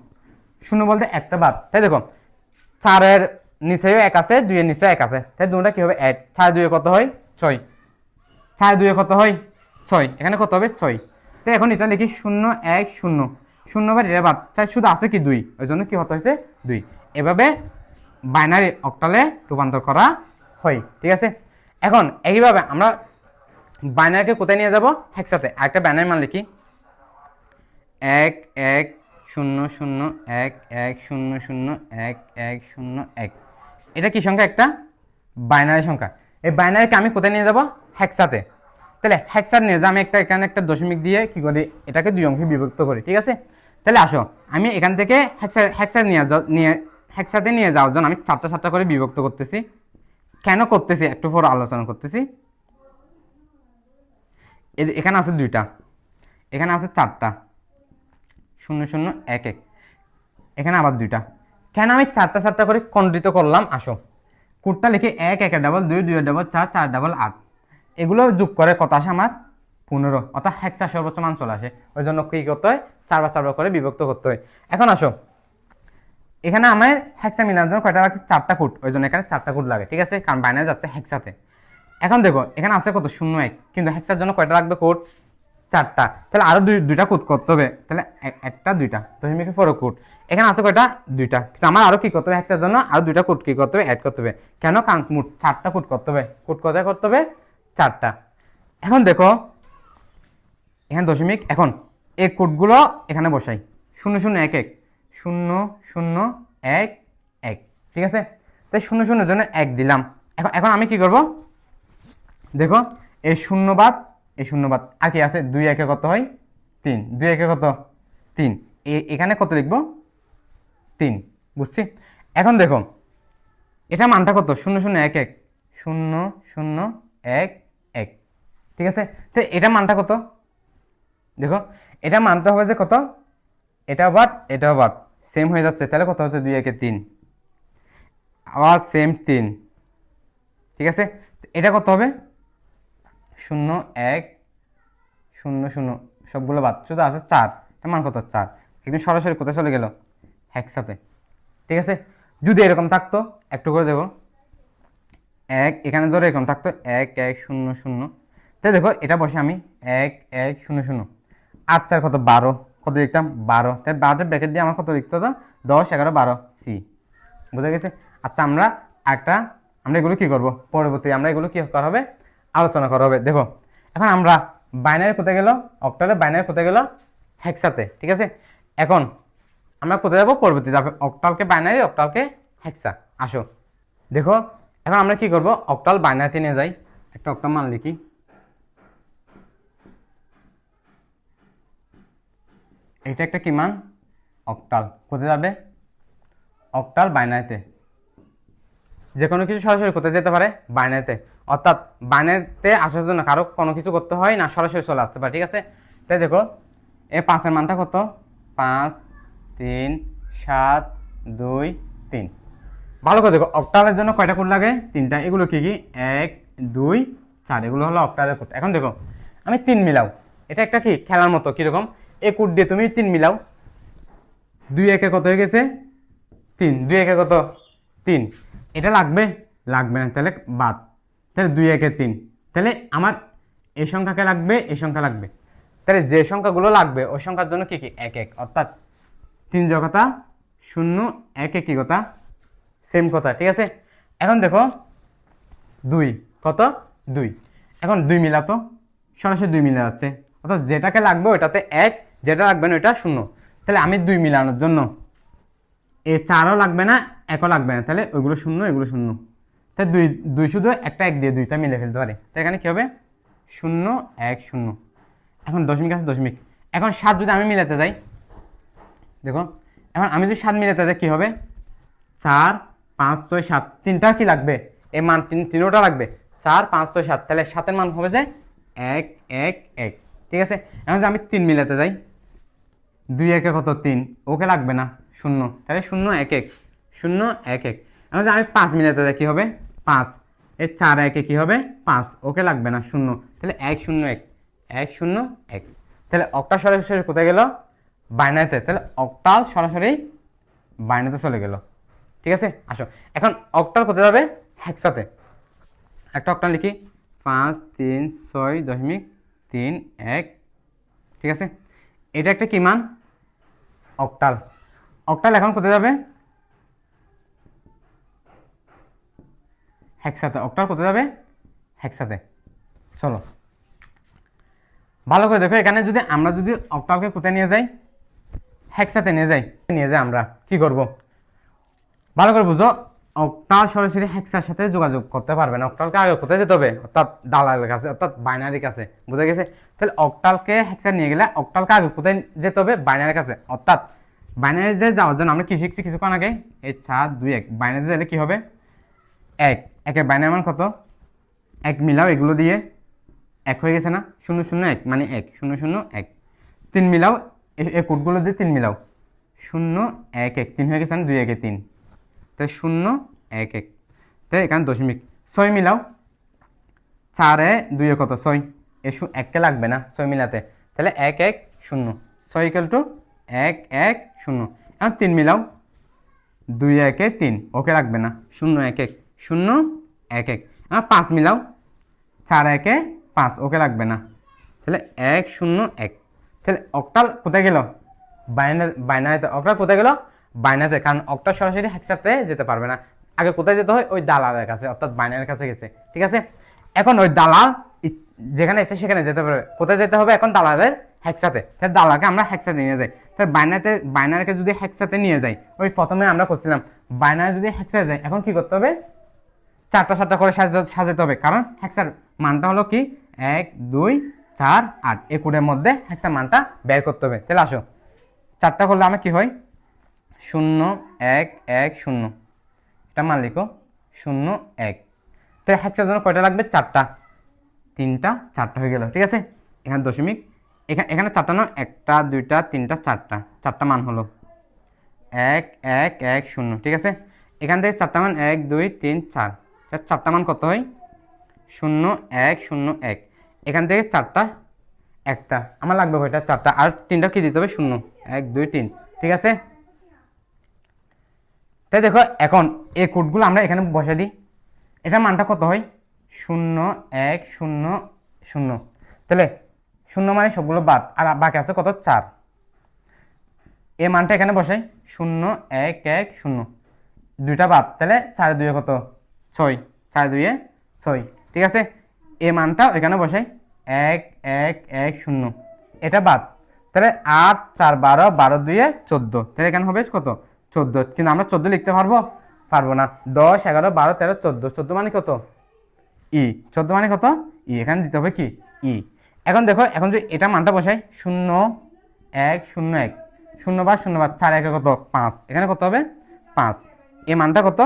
0 বলতে একটা বাদ। তাই দেখো 4-এর নিচেও 1 আছে, 2-এর নিচেও 1 আছে, তাই দুটো কি হবে? 1। 4 2 কত হয়? 6। 4 2 কত হয়? 6। এখানে কত হবে? 6। তো এখন এটা লিখি 0 1 0 0 বাদ, এটা বাদ, তাই শুধু আছে কি? 2। ওই জন্য কি হতে হয়েছে? 2। এভাবে বাইনারি অক্টালে রূপান্তর করা হয়। ঠিক আছে? এখন একইভাবে আমরা বাইনারিকে কোথায় নিয়ে যাব? হেক্সাতে। আরেকটা বাইনারি মান লিখি, 1 1 0 0 1 1 0 0 1 1 0 1। এটা কি সংখ্যা? একটা বাইনারি সংখ্যা। এই বাইনারিকে আমি কোথায় নিয়ে যাব? হেক্সাতে। তাহলে হেক্সার নিয়ে যে আমি এখানে একটা দশমিক দিয়ে কি করি? এটাকে 2 অংশে বিভক্ত করি। ঠিক আছে? তাহলে আসো আমি এখান থেকে হেক্সার হেক্সাতে নিয়ে যাওয়ার জন্য আমি 4টা করে বিভক্ত করতেছি। কেন করতেছি একটু পর আলোচনা করতেছি। এখানে আছে 2টা, এখানে আছে 4টা, 0 0 1 1, এখানে আবার 2টা। কেন আমি 4টা করে খণ্ডিত করলাম? আসো কোডটা লিখে, 1 1 ডাবল 2 2 ডাবল 4 4 ডাবল 8। এগুলো যোগ করে কত আসে আমার? 15। অর্থাৎ হেক্সা সর্বোচ্চ মান চলে আসে। ওই জন্য কি করতে হয়? 4বার করে বিভক্ত করতে হয়। এখন আসো এখানে আমার হেক্সা মিলানোর জন্য কয়টা লাগছে? 4টা কোড। ওই জন্য এখানে 4টা কোড লাগে। ঠিক আছে? কারণ বাইনারি যাচ্ছে হেক্সাতে। এখন দেখো এখানে আছে কত? 0 1, কিন্তু হেক্সার জন্য কয়টা লাগবে কোড? 4টা, তাহলে আরো দুইটা কোড করতে হবে, তাহলে একটা দুইটা দশমিকের পরে কোড, এখানে আছে কয়টা 2টা, কিন্তু আমার আরো কি করতে হবে হেক্সার জন্য আরো 2টা কোড কি করতে হবে অ্যাড করতে হবে, কেন কারণ মোট 4টা কোড করতে হবে, কোড কোথায় করতে হবে 4টা। এখন দেখো এখানে দশমিক, এখন এই কোডগুলো এখানে বসাই 0011 0011, ঠিক আছে, তাই 00 জন্য 1 দিলাম। এখন এখন আমি কি করব দেখো, এই শূন্যবাদ এই শূন্যবাদ আর কি আছে 2 একে কত হয় 3, 2 একে কত 3, এখানে কত লিখবো 3, বুঝছি। এখন দেখো এটা মানটা কত 0011 0011, ঠিক আছে, তো এটা মানটা কত দেখো, এটা মানটা হবে যে কত, এটা বাদ সেম হয়ে যাচ্ছে, তাহলে কত হচ্ছে 2 একে 3, আবার সেম 3, ঠিক আছে, এটা কত হবে 0100, সবগুলো বাদ, শুধু আছে 4, এর মান কত 4, একদম সরাসরি কোথায় চলে গেল হেক্সাতে, ঠিক আছে। যদি এরকম থাকতো একটু করে দেখো 1 এখানে ধরে এরকম থাকতো 1100, তাই দেখো এটা বসে আমি 1100, 8 4 কত 12, কত লিখতাম 12, তাই 12 ব্র্যাকেট দিয়ে আমার কত লিখতে হতো 10 11 12 সি, বুঝা গেছে। আচ্ছা আমরা এগুলো কি করব পরবর্তী, আমরা এগুলো কি করা হবে আলোচনা করা হবে। দেখো এখন আমরা বাইনারি কোথায় গেল, অক্টালে বাইনারি কোথায় গেল হেক্সাতে, ঠিক আছে। এখন আমরা কোথায় যাবো পরবর্তী যাবে, অক্টালকে বাইনারি অক্টালকে হেক্সা, আসো দেখো এখন আমরা কি করব অক্টাল বাইনারিতে নিয়ে যাই, একটা অক্টাল মান লিখি, এটা একটা কি মান অক্টাল, কোথায় যাবে অক্টাল বাইনারিতে, যে কোনো কিছু সরাসরি কোথায় যেতে পারে বাইনারিতে, অর্থাৎ বাইনারিতে আসার জন্য কারো কোনো কিছু করতে হয় না, সরাসরি চলে আসতে পারে, ঠিক আছে। তাই দেখো এই 5-এর মানটা কত 5 3 7 2 3, ভালো করে দেখো অক্টালের জন্য কয়টা কোড লাগে 3টা, এগুলো কি কি 1 2 4, এগুলো হলো অক্টালের কোড। এখন দেখো আমি 3 মিলাও, এটা একটা কি খেলার মতো, কিরকম এই কোড দিয়ে তুমি 3 মিলাও, 2 একে কত হয়ে গেছে 3, 2 একে কত 3, এটা লাগবে লাগবে না, তাহলে বাদ, তাহলে 2 একে 3, তাহলে আমার এই সংখ্যাকে লাগবে এই সংখ্যা লাগবে, তাহলে যে সংখ্যাগুলো লাগবে ওই সংখ্যার জন্য কি কি 1 1, অর্থাৎ 3 জ কথা 0 1 1 কি কথা সেম কথা, ঠিক আছে। এখন দেখো 2 কত 2, এখন 2 মিলাতো সরাসরি 2 মিলা যাচ্ছে, অর্থাৎ যেটাকে লাগবে ওটাতে 1, যেটা লাগবে না ওটা 0, তাহলে আমি 2 মিলানোর জন্য এই 4ও লাগবে না 1ও লাগবে না, তাহলে ওইগুলো 0 এগুলো 0, তাই 2 2 শুধু একটা 1 দিয়ে 2টা মিলে ফেলতে পারে, তাই এখানে কি হবে 0 1 0। এখন দশমিক আছে দশমিক, এখন 7 যদি আমি মিলাতে যাই দেখো, এখন আমি যদি 7 মিলাতে যাই কি হবে 4 5 6 7, তিনটা কি লাগবে এই মান তিনোটা লাগবে 4 5 6 7, তাহলে 7-এর মান হবে যে 1 1 1, ঠিক আছে। এখন যদি আমি 3 মিলাতে যাই 2 একে কত 3, ওকে লাগবে না 0, তাহলে 0 1 1 0 1 1। এখন যদি আমি 5 মিলাতে যাই কি হবে 5, এই 4 1 কি হবে 5, ওকে লাগবে না 0, তাহলে 1 0 1 1 0 1, তাহলে অক্টাল সরাসরি কোথায় গেল বাইনারিতে, তাহলে অক্টাল সরাসরি বাইনারিতে চলে গেল, ঠিক আছে। আসো এখন অক্টাল কোথায় যাবে হেক্সাতে, একটা অক্টাল লিখি 5 3 6.3 1, ঠিক আছে। এটা একটা কি মান অক্টাল, অক্টাল এখন কোথায় যাবে হেক্সাতে, অক্টাল কোথায় যাবে হেক্সাতে। চলো ভালো করে দেখো, এখানে যদি আমরা যদি অক্টালকে কোথায় নিয়ে যাই হেক্সাতে নিয়ে যাই আমরা কি করব ভালো করে বুঝো, অক্টাল সরাসরি হেক্সার সাথে যোগাযোগ করতে পারবে না, অক্টালকে আগে কোথায় যেতে হবে অর্থাৎ দালালের কাছে, অর্থাৎ বাইনারির কাছে, বুঝা গেছে। তাহলে অক্টালকে হেক্সা নিয়ে গেলে অক্টালকে আগে কোথায় যেতে হবে বাইনারির কাছে, অর্থাৎ বাইনারিতে যাওয়ার জন্য আমরা কি শিখছি কিছুক্ষণ আগে এই 4 2 1, বাইনারিতে গেলে কি হবে 1 একের বাইনারি মান কত 1 মিলাও, এগুলো দিয়ে 1 হয়ে গেছে না 0 0 1 মানে 1 0 0 1, 3 মিলাও এই কোডগুলো দিয়ে 3 মিলাও 0 1 1, 3 হয়ে গেছে না 2 1 3, তাই 0 1 1, তাই এখানে দশমিক 6 মিলাও 4 2 কত 6, এই 1কে লাগবে না 6 মিলাতে, তাহলে 1 1 0, 6 ইকুয়াল টু 1 1 0। এখন 3 মিলাও 2 1 3, ওকে লাগবে না 0 1 1 0 1 1। এখন 5 মিলাও 4 1 5, ওকে লাগবে না তাহলে 1 0 1। তাহলে অক্টাল কোথায় গেল? বাইনারিতে। অক্টাল কোথায় গেল? বাইনারিতে, কারণ অক্টাল সরাসরি হেক্সাতে যেতে পারবে না, আগে কোথায় যেতে হয়? ওই দালালের কাছে, অর্থাৎ বাইনারির কাছে গেছে। ঠিক আছে, এখন ওই দালাল যেখানে এসে সেখানে যেতে পারবে। কোথায় যেতে হবে এখন? দালালের হেক্সাতে। তাহলে দালালকে আমরা হেক্সাতে নিয়ে যাই। তাহলে বাইনারিকে যদি হেক্সাতে নিয়ে যাই, ওই প্রথমে আমরা করছিলাম বাইনারি যদি হেক্সাতে যাই, এখন কি করতে হবে? চারটা চারটা করে সাজাতে হবে, কারণ হেক্সার মানটা হলো কি 1 2 4 8। এই কোডের মধ্যে হেক্সার মানটা বের করতে হবে। তাহলে আসো, চারটা করলে আমার কি হয়? 0 1 1 0। এটা মান লিখো 0 1। তাহলে হেক্সার জন্য কয়টা লাগবে? চারটা। তিনটা, চারটা হয়ে গেল। ঠিক আছে, এখানে দশমিক, এখানে চারটা নয়, একটা দুইটা তিনটা চারটা, চারটা মান হলো 1 1 1 0। ঠিক আছে, এখান থেকে চারটা মান 1 2 3 4। চারটা মান কত হয়? 0 1 0 1। এখান থেকে চারটা, একটা আমার লাগবে কয়টা? চারটা। আর তিনটা কি দিতে হবে? 0 1 2 3। ঠিক আছে, তাই দেখো এখন এই কোডগুলো আমরা এখানে বসে দিই। এটা মানটা কত হয়? 0 1 0 0। তাহলে 0 মানে সবগুলো বাদ, আর বাকি আছে কত? 4। এই মানটা এখানে বসাই 0 1 1 0। দুইটা বাদ, তাহলে 4 2 কত? 6। 4 2 6। ঠিক আছে, এই মানটা এখানে বসাই 1 1 1 0। এটা বাদ, তাহলে 8 4 12 12 2 14। তাহলে এখানে হবে কত? 14। কিন্তু আমরা 14 লিখতে পারবো? পারবো না। 10 11 12 13 14। 14 মানে কত? ই। 14 মানে কত? ই। এখানে দিতে হবে কি? ই। এখন দেখো, এখন যদি এটা মানটা বসাই 0 1 0 1। 0 বার 0 বার 4 1 কত? 5। এখানে কত হবে? 5। এই মানটা কত?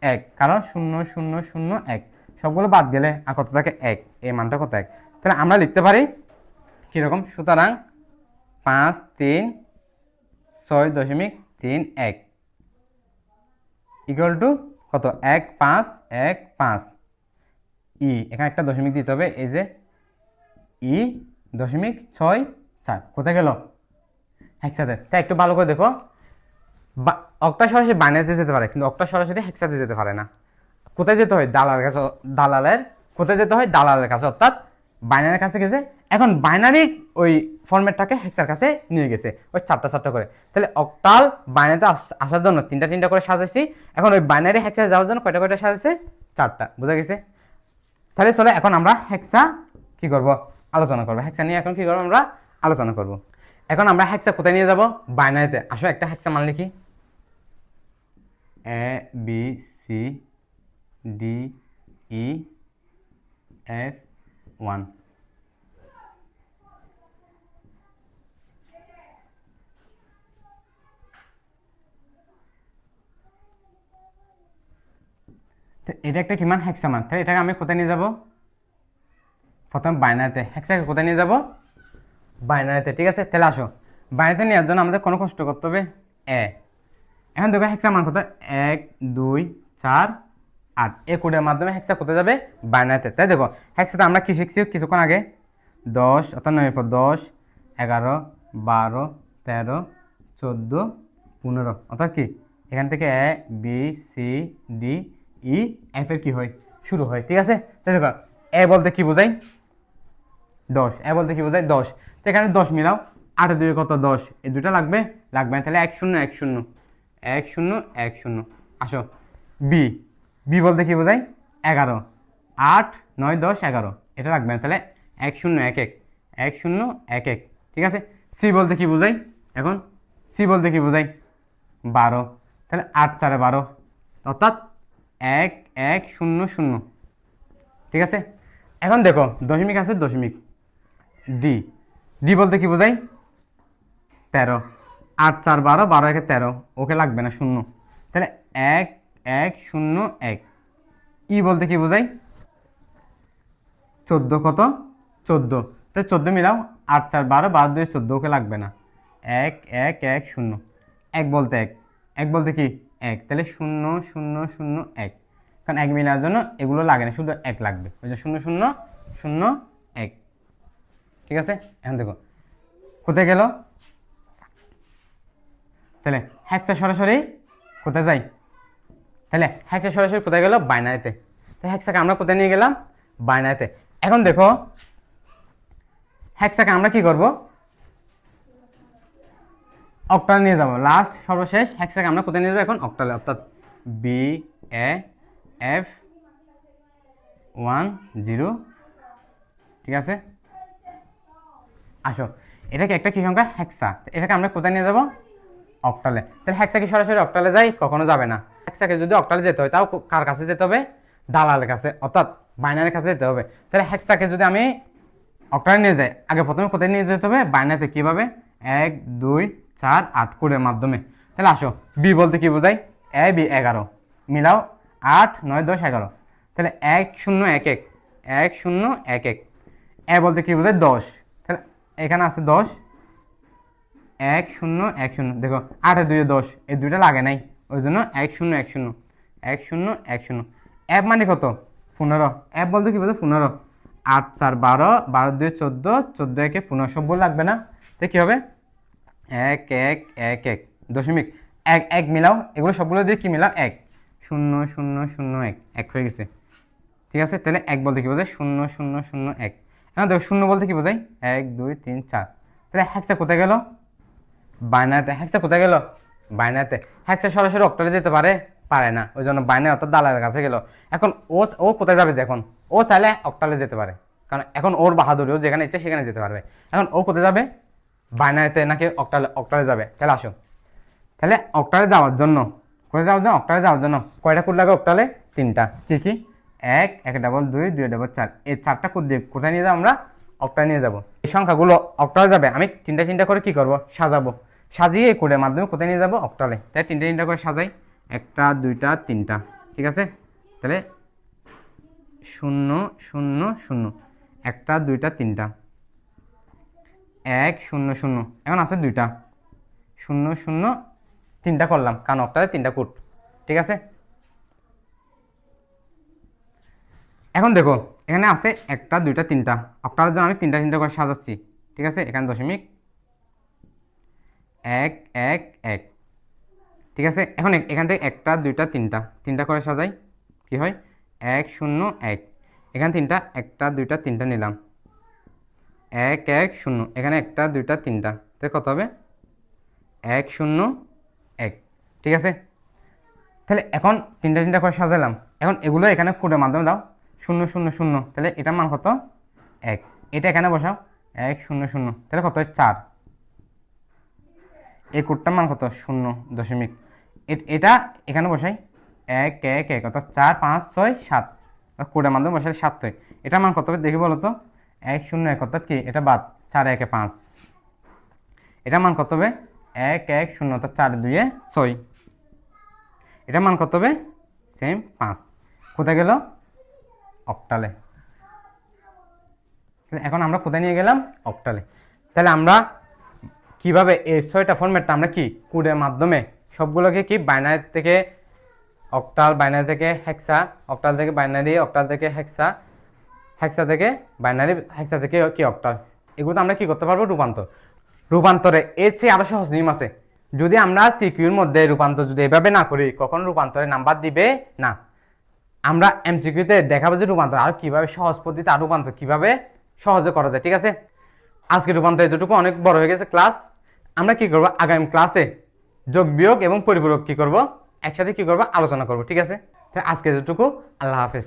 1, কারণ 0 0 0 1। সবগুলো বাদ গেলে আর কত থাকে? 1। এই মানটা কত? 1। তাহলে আমরা লিখতে পারি কিরকম? সুতরাং 5 3 6.31 ইকুয়াল টু কত? 1 5 1 5। ই, এখানে একটা দশমিক দিতে হবে, এই যে ই দশমিক 6 4। কোথায় গেল? হেক্সাতে। তাই একটু ভালো করে দেখো, অক্টা সরাসরি বাইনারিতে যেতে পারে, কিন্তু অক্টা সরাসরি হেক্সাতে যেতে পারে না। কোথায় যেতে হয়? দালালের কাছে। দালালের কোথায় যেতে হয়? দালালের কাছে, অর্থাৎ বাইনারির কাছে গেছে। এখন বাইনারি ওই ফরম্যাটটাকে হেক্সার কাছে নিয়ে গেছে, ওই চারটা চারটা করে। তাহলে অক্টাল বাইনারিতে আসার জন্য তিনটা তিনটা করে সাজাইছি। এখন ওই বাইনারি হেক্সারে যাওয়ার জন্য কয়টা কয়টা সাজাইছে? চারটা। বুঝা গেছে? তাহলে চলে এখন আমরা হেক্সা কি করব? আলোচনা করব। হেক্সা নিয়ে এখন কি করব? আমরা আলোচনা করব। এখন আমরা হেক্সা কোথায় নিয়ে যাব? বাইনারিতে। আসো একটা হেক্সা মান লিখি, A B C D E F 1। এটা একটা কি মান? হেক্সা মান। তাহলে এটাকে আমি কোথায় নিয়ে যাব? প্রথম বাইনারিতে। হেক্সাকে কোথায় নিয়ে যাব? বাইনারিতে। ঠিক আছে, তাহলে আসো, বাইনারিতে নেওয়ার জন্য আমাদের কোনো কষ্ট করতে হবে? এখন দেখো হেক্সা মান কত? 1 2 4 8। এই কোডের মাধ্যমে হেক্সা কোথায় যাবে? বাইনারিতে। তাই দেখো, হেক্সাতে আমরা কি শিখছি কিছুক্ষণ আগে? 10 অর্থাৎ 9 পর 10 11 12 13 14 15। অর্থাৎ কি এখান থেকে A B C D E F এর কি হয়? শুরু হয়। ঠিক আছে, তাই দেখো এ বলতে কি বোঝাই? 10। এ বলতে কি বোঝায়? 10। তো এখানে 10 মিলাও, 8 2 কত? 10। এই দুটা লাগবে? লাগবে না। তাহলে 1 0 1 0 1 0 1 0। আসো, বি। বি বলতে কি বোঝায়? 11। 8 9 10 11। এটা লাগবে না। তাহলে 1 0 1 1 1 0 1 1। ঠিক আছে, সি বলতে কি বোঝায়? এখন সি বলতে কি বোঝায়? 12। তাহলে 8 4 12, অর্থাৎ 1 1 0 0। ঠিক আছে, এখন দেখো দশমিক আছে, দশমিক। ডি। ডি বলতে কি বোঝায়? 13। 8 4 12 12 1 13। ওকে লাগবে না, শূন্য। তাহলে 1 1 0 1। ই বলতে কি বোঝায়? 14 কত? 14। তাহলে 14 মিলাও, 8 4 12 12 2 14। ওকে লাগবে না। 1 1 1 0। 1 বলতে 1। 1 বলতে কি? 1। তাহলে 0 0 0 1। কারণ 1 মিলার জন্য এগুলো লাগে না, শুধু 1 লাগবে। ওই যে 0 0 0 1। ঠিক আছে, এখন দেখো কোথায় গেল? তাহলে হেক্সা সরাসরি কোথায় যাই? তাহলে হেক্সা সরাসরি কোথায় গেল? বাইনারিতে। তো হেক্সাকে আমরা কোথায় নিয়ে গেলাম? বাইনারিতে। এখন দেখো হেক্সাকে আমরা কি করব, অক্টালে নিয়ে যাব। লাস্ট সর্বশেষ হেক্সাকে আমরা কোথায় নিয়ে যাবো এখন, অক্টালে, অর্থাৎ BAF10, ঠিক আছে। আসো, এটা কি একটা কি সংখ্যা, হেক্সা, এটাকে আমরা কোথায় নিয়ে যাব, অক্টালে। তাহলে হেক্সা কি সরাসরি অক্টালে যায়, কখনো যাবে না। হেক্সাকে যদি অক্টালে যেতে হয় তাও কার কাছে যেতে হবে, দালালের কাছে, অর্থাৎ বাইনারির কাছে যেতে হবে। তাহলে হেক্সাকে যদি আমি অক্টালে নিয়ে যাই, আগে প্রথমে কোথায় নিয়ে যেতে হবে, বাইনারিতে। কিভাবে, 1 2 4 8 কোডের মাধ্যমে। তাহলে আসো, বি বলতে কি বোঝায়, B11, মিলাও 8 9 10 11। তাহলে 1 0 1 1 1 0 1 1। এ বলতে কি বোঝায়, 10। তাহলে এখানে আছে 10, 1 0 1 0। দেখো 8 এর 2 10, এই দুইটা লাগে নাই, ওই জন্য 1 0 1 0 1 0 1 0। অ্যাপ মানে কত, 15। অ্যাপ বলতে কি বোঝায়, 15। 8 4 12, 12 2 14, 14 1 15, সবগুলো লাগবে না। তো কি হবে, 1 1 1 1 দশমিক 1 1 মিলাও, এগুলো সবগুলো দিয়ে কি মিলাও, 1 0 0 0 1 1 হয়ে গেছে, ঠিক আছে। তাহলে 1 বলতে কি বোঝায়, 0 0 0 1। এখন দেখো 0 বলতে কি বোঝায়, 1 2 3 4। তাহলে হেক্সা কোথায় গেল, বাইনারিতে। হেক্সা কোথায় গেল, বাইনারিতে। হেক্সা সরাসরি অক্টালে যেতে পারে, পারে না, ওই জন্য বাইনারি অর্থাৎ দালালের কাছে গেল। এখন ও ও কোথায় যাবে, এখন ও চাইলে অক্টালে যেতে পারে, কারণ এখন ওর বাহাদুরি, ও যেখানে ইচ্ছে সেখানে যেতে পারবে। এখন ও কোথায় যাবে, বাইনারিতে নাকি অক্টালে, অক্টালে যাবে। তাহলে আসো, তাহলে অক্টালে যাওয়ার জন্য, কোথায় যাওয়ার জন্য, অক্টালে যাওয়ার জন্য কয়টা কোড লাগে অক্টালে, 3টা। কি কি, 1 1 ডাবল 2 2 ডাবল 4, এই 4টা কোড দিয়ে কোথায় নিয়ে যাবো আমরা, অক্টালে নিয়ে যাব। এই সংখ্যাগুলো অক্টালে যাবে, আমি তিনটা তিনটা করে কি করব, সাজাবো। সাজিয়ে এই কোডের মাধ্যমে কোথায় নিয়ে যাব, অক্টালে। তাই তিনটা তিনটা করে সাজাই, 1টা 2টা 3টা, ঠিক আছে। তাহলে 0 0 0, 1টা 2টা 3টা, 1 0 0। এখন আছে 2টা, 0 0 3টা করলাম, কারণ অক্টালে 3টা কোড, ঠিক আছে। এখন দেখো এখানে আছে 1টা 2টা 3টা, অক্টালের জন্য আমি 3টা 3টা করে সাজাচ্ছি, ঠিক আছে। এখানে দশমিক 1 1 1, ঠিক আছে। এখন এখান থেকে 1টা 2টা 3টা, 3টা করে সাজাই, কি হয়, 1 0 1। এখানে 3টা, 1টা 2টা 3টা নিলাম, 1 1 0। এখানে 1টা 2টা 3টা, তাহলে কত হবে, 1 0 1, ঠিক আছে। তাহলে এখন 3টা 3টা করে সাজালাম। এখন এগুলো এখানে কোডের মাধ্যমে দাও, 0 0 0। তাহলে এটার মান কত, 1। এটা এখানে বসাও, 1 0 0। তাহলে কত হয়, 4। এই কোডটার মান কত, 0 দশমিক, এটা এখানে বসাই, 1 1 1, অর্থাৎ 4 5 6 7, কোডের মাধ্যমে বসালে 7 হয়। এটার মান কত হবে দেখি বলো তো, 1 0 1, অর্থাৎ কি, এটা বাদ, 4 1 5। এটার মান কত হবে, 1 1 0, অর্থাৎ 4 2 6। এটার মান কত হবে, সেম 5। কোথায় গেল, অক্টালে। এখন আমরা কোথায় নিয়ে গেলাম, অক্টালে। তাহলে আমরা কিভাবে এই 6টা ফরম্যাটটা আমরা কি কোডের মাধ্যমে সবগুলোকে কি বাইনারি থেকে অক্টাল, বাইনারি থেকে হেক্সা, অক্টাল থেকে বাইনারি, অক্টাল থেকে হেক্সা, হেক্সা থেকে বাইনারি, হেক্সা থেকে কি অক্টাল, এগুলো আমরা কি করতে পারবো, রূপান্তর। রূপান্তরে এর চেয়ে আরো সহজ নিয়ম আছে। যদি আমরা সিকিউর মধ্যে রূপান্তর যদি এভাবে না করি, কখনো রূপান্তরে নাম্বার দিবে না। আমরা এমসিকিউতে দেখাবো যে রূপান্তর আর কিভাবে সহজ পদ্ধতিতে আর রূপান্তর কিভাবে সহজে করা যায়, ঠিক আছে। আজকে রূপান্তর এতটুকু, অনেক বড় হয়ে গেছে ক্লাস। আমরা কি করব, আগামী ক্লাসে যোগ বিয়োগ এবং পরিপূরক কি করব, একসাথে কি করব, আলোচনা করব, ঠিক আছে। আজকে এতটুকু, আল্লাহ হাফেজ।